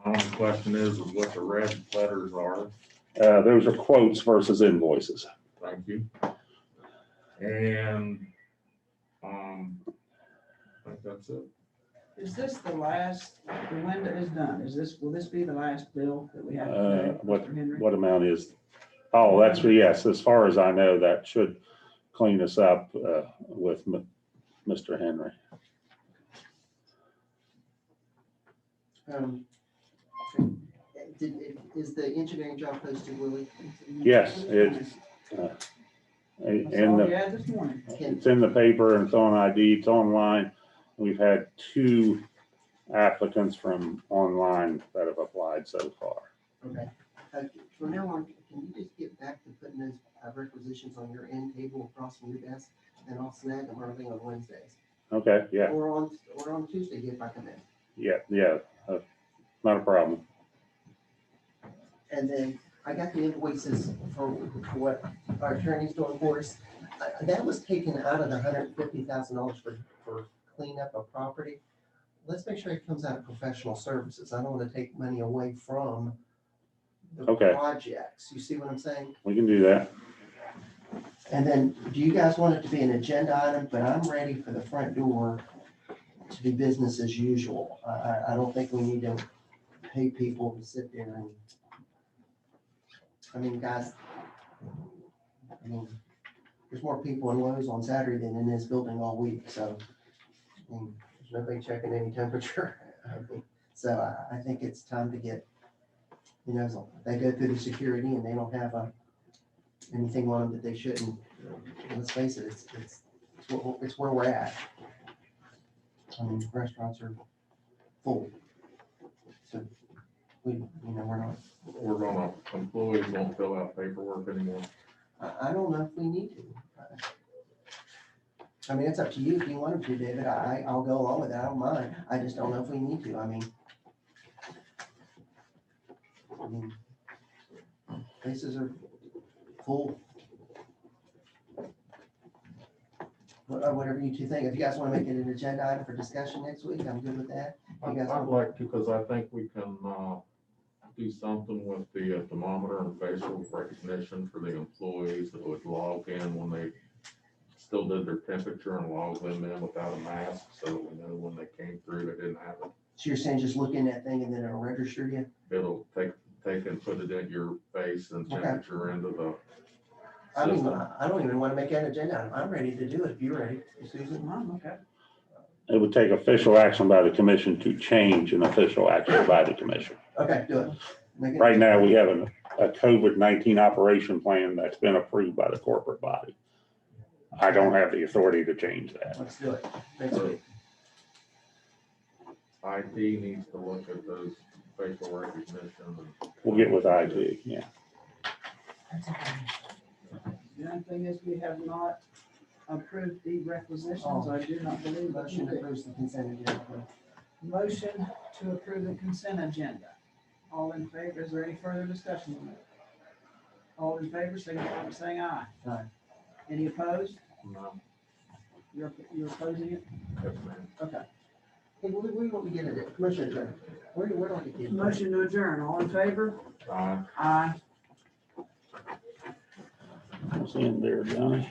My only question is what the red letters are. Those are quotes versus invoices. Thank you. And, I think that's it. Is this the last, the window is done? Will this be the last bill that we have? to pay, What Mr. Henry? amount is? Oh, that's, yes, as far as I know, that should clean us up with Mr. Henry. Is the engineering job posted, Willie? Yes, it's That's in all the, we had this morning. it's in the paper and it's on ID, it's online. We've had 2 applicants from online that have applied so far. Okay. From now on, can you just get back to putting those requisitions on your end table across from your desk? And I'll snag them early on Wednesdays. Okay, yeah, or on Tuesday if I come in. yeah, not a problem. And then I got the invoices for what our attorney's doing for us. That was taken out of the $150,000 for cleanup of property. Let's make sure it comes out of professional services. I don't want to take money away from the Okay. projects. You see what I'm saying? We can do that. And then, do you guys want it to be an agenda item? But I'm ready for the front door to be business as usual. I don't think we need to pay people to sit there and, I mean, guys, I mean, there's more people in Lowe's on Saturday than in this building all week, so I mean, there's nobody checking any temperature. So I think it's time to get, you know, they go through the security and they don't have anything on them that they shouldn't. Let's face it, it's where we're at. I mean, restaurants are full. So we, you know, employees won't fill out paperwork anymore. I don't know if we need to. I mean, it's up to you if you want them to, David. I'll go along with it. I don't mind. I just don't know if we need to. I mean, places are full. Whatever you two think. If you guys want to make it an agenda item for discussion next week, I'm good with that. You guys I'd like to, because I think we can do something with the thermometer and facial recognition for the employees that would log in when they still did their temperature and log them in without a mask, so that we know when they came through, they didn't have it. So you're saying just look in that thing and then it'll register you? It'll take and put it in your face and Okay. temperature into the I mean, system. I don't even want to make that an agenda item. I'm ready to do it if you're ready, Susan. Okay. It would take official action by the commission to change an official action by the commission. Okay, do it. Make it- Right now, we have a COVID-19 operation plan that's been approved by the corporate body. I don't have the authority to change that. Let's do it next week. IT needs to look at those facial recognition. We'll get with IT, yeah. The only thing is we have not approved the requisitions. I do not believe. that we Motion did. approves the consent agenda. Motion to approve the consent agenda. All in favor? Is there any further discussion on that? All in favor, signify by saying aye. Aye. Any opposed? No, You're opposing it? yes, ma'am. Okay. Hey, where do we get it? Commissioner, adjourn. Where do I get it? Motion to adjourn. All in favor? Aye. Aye. See him there, Johnny.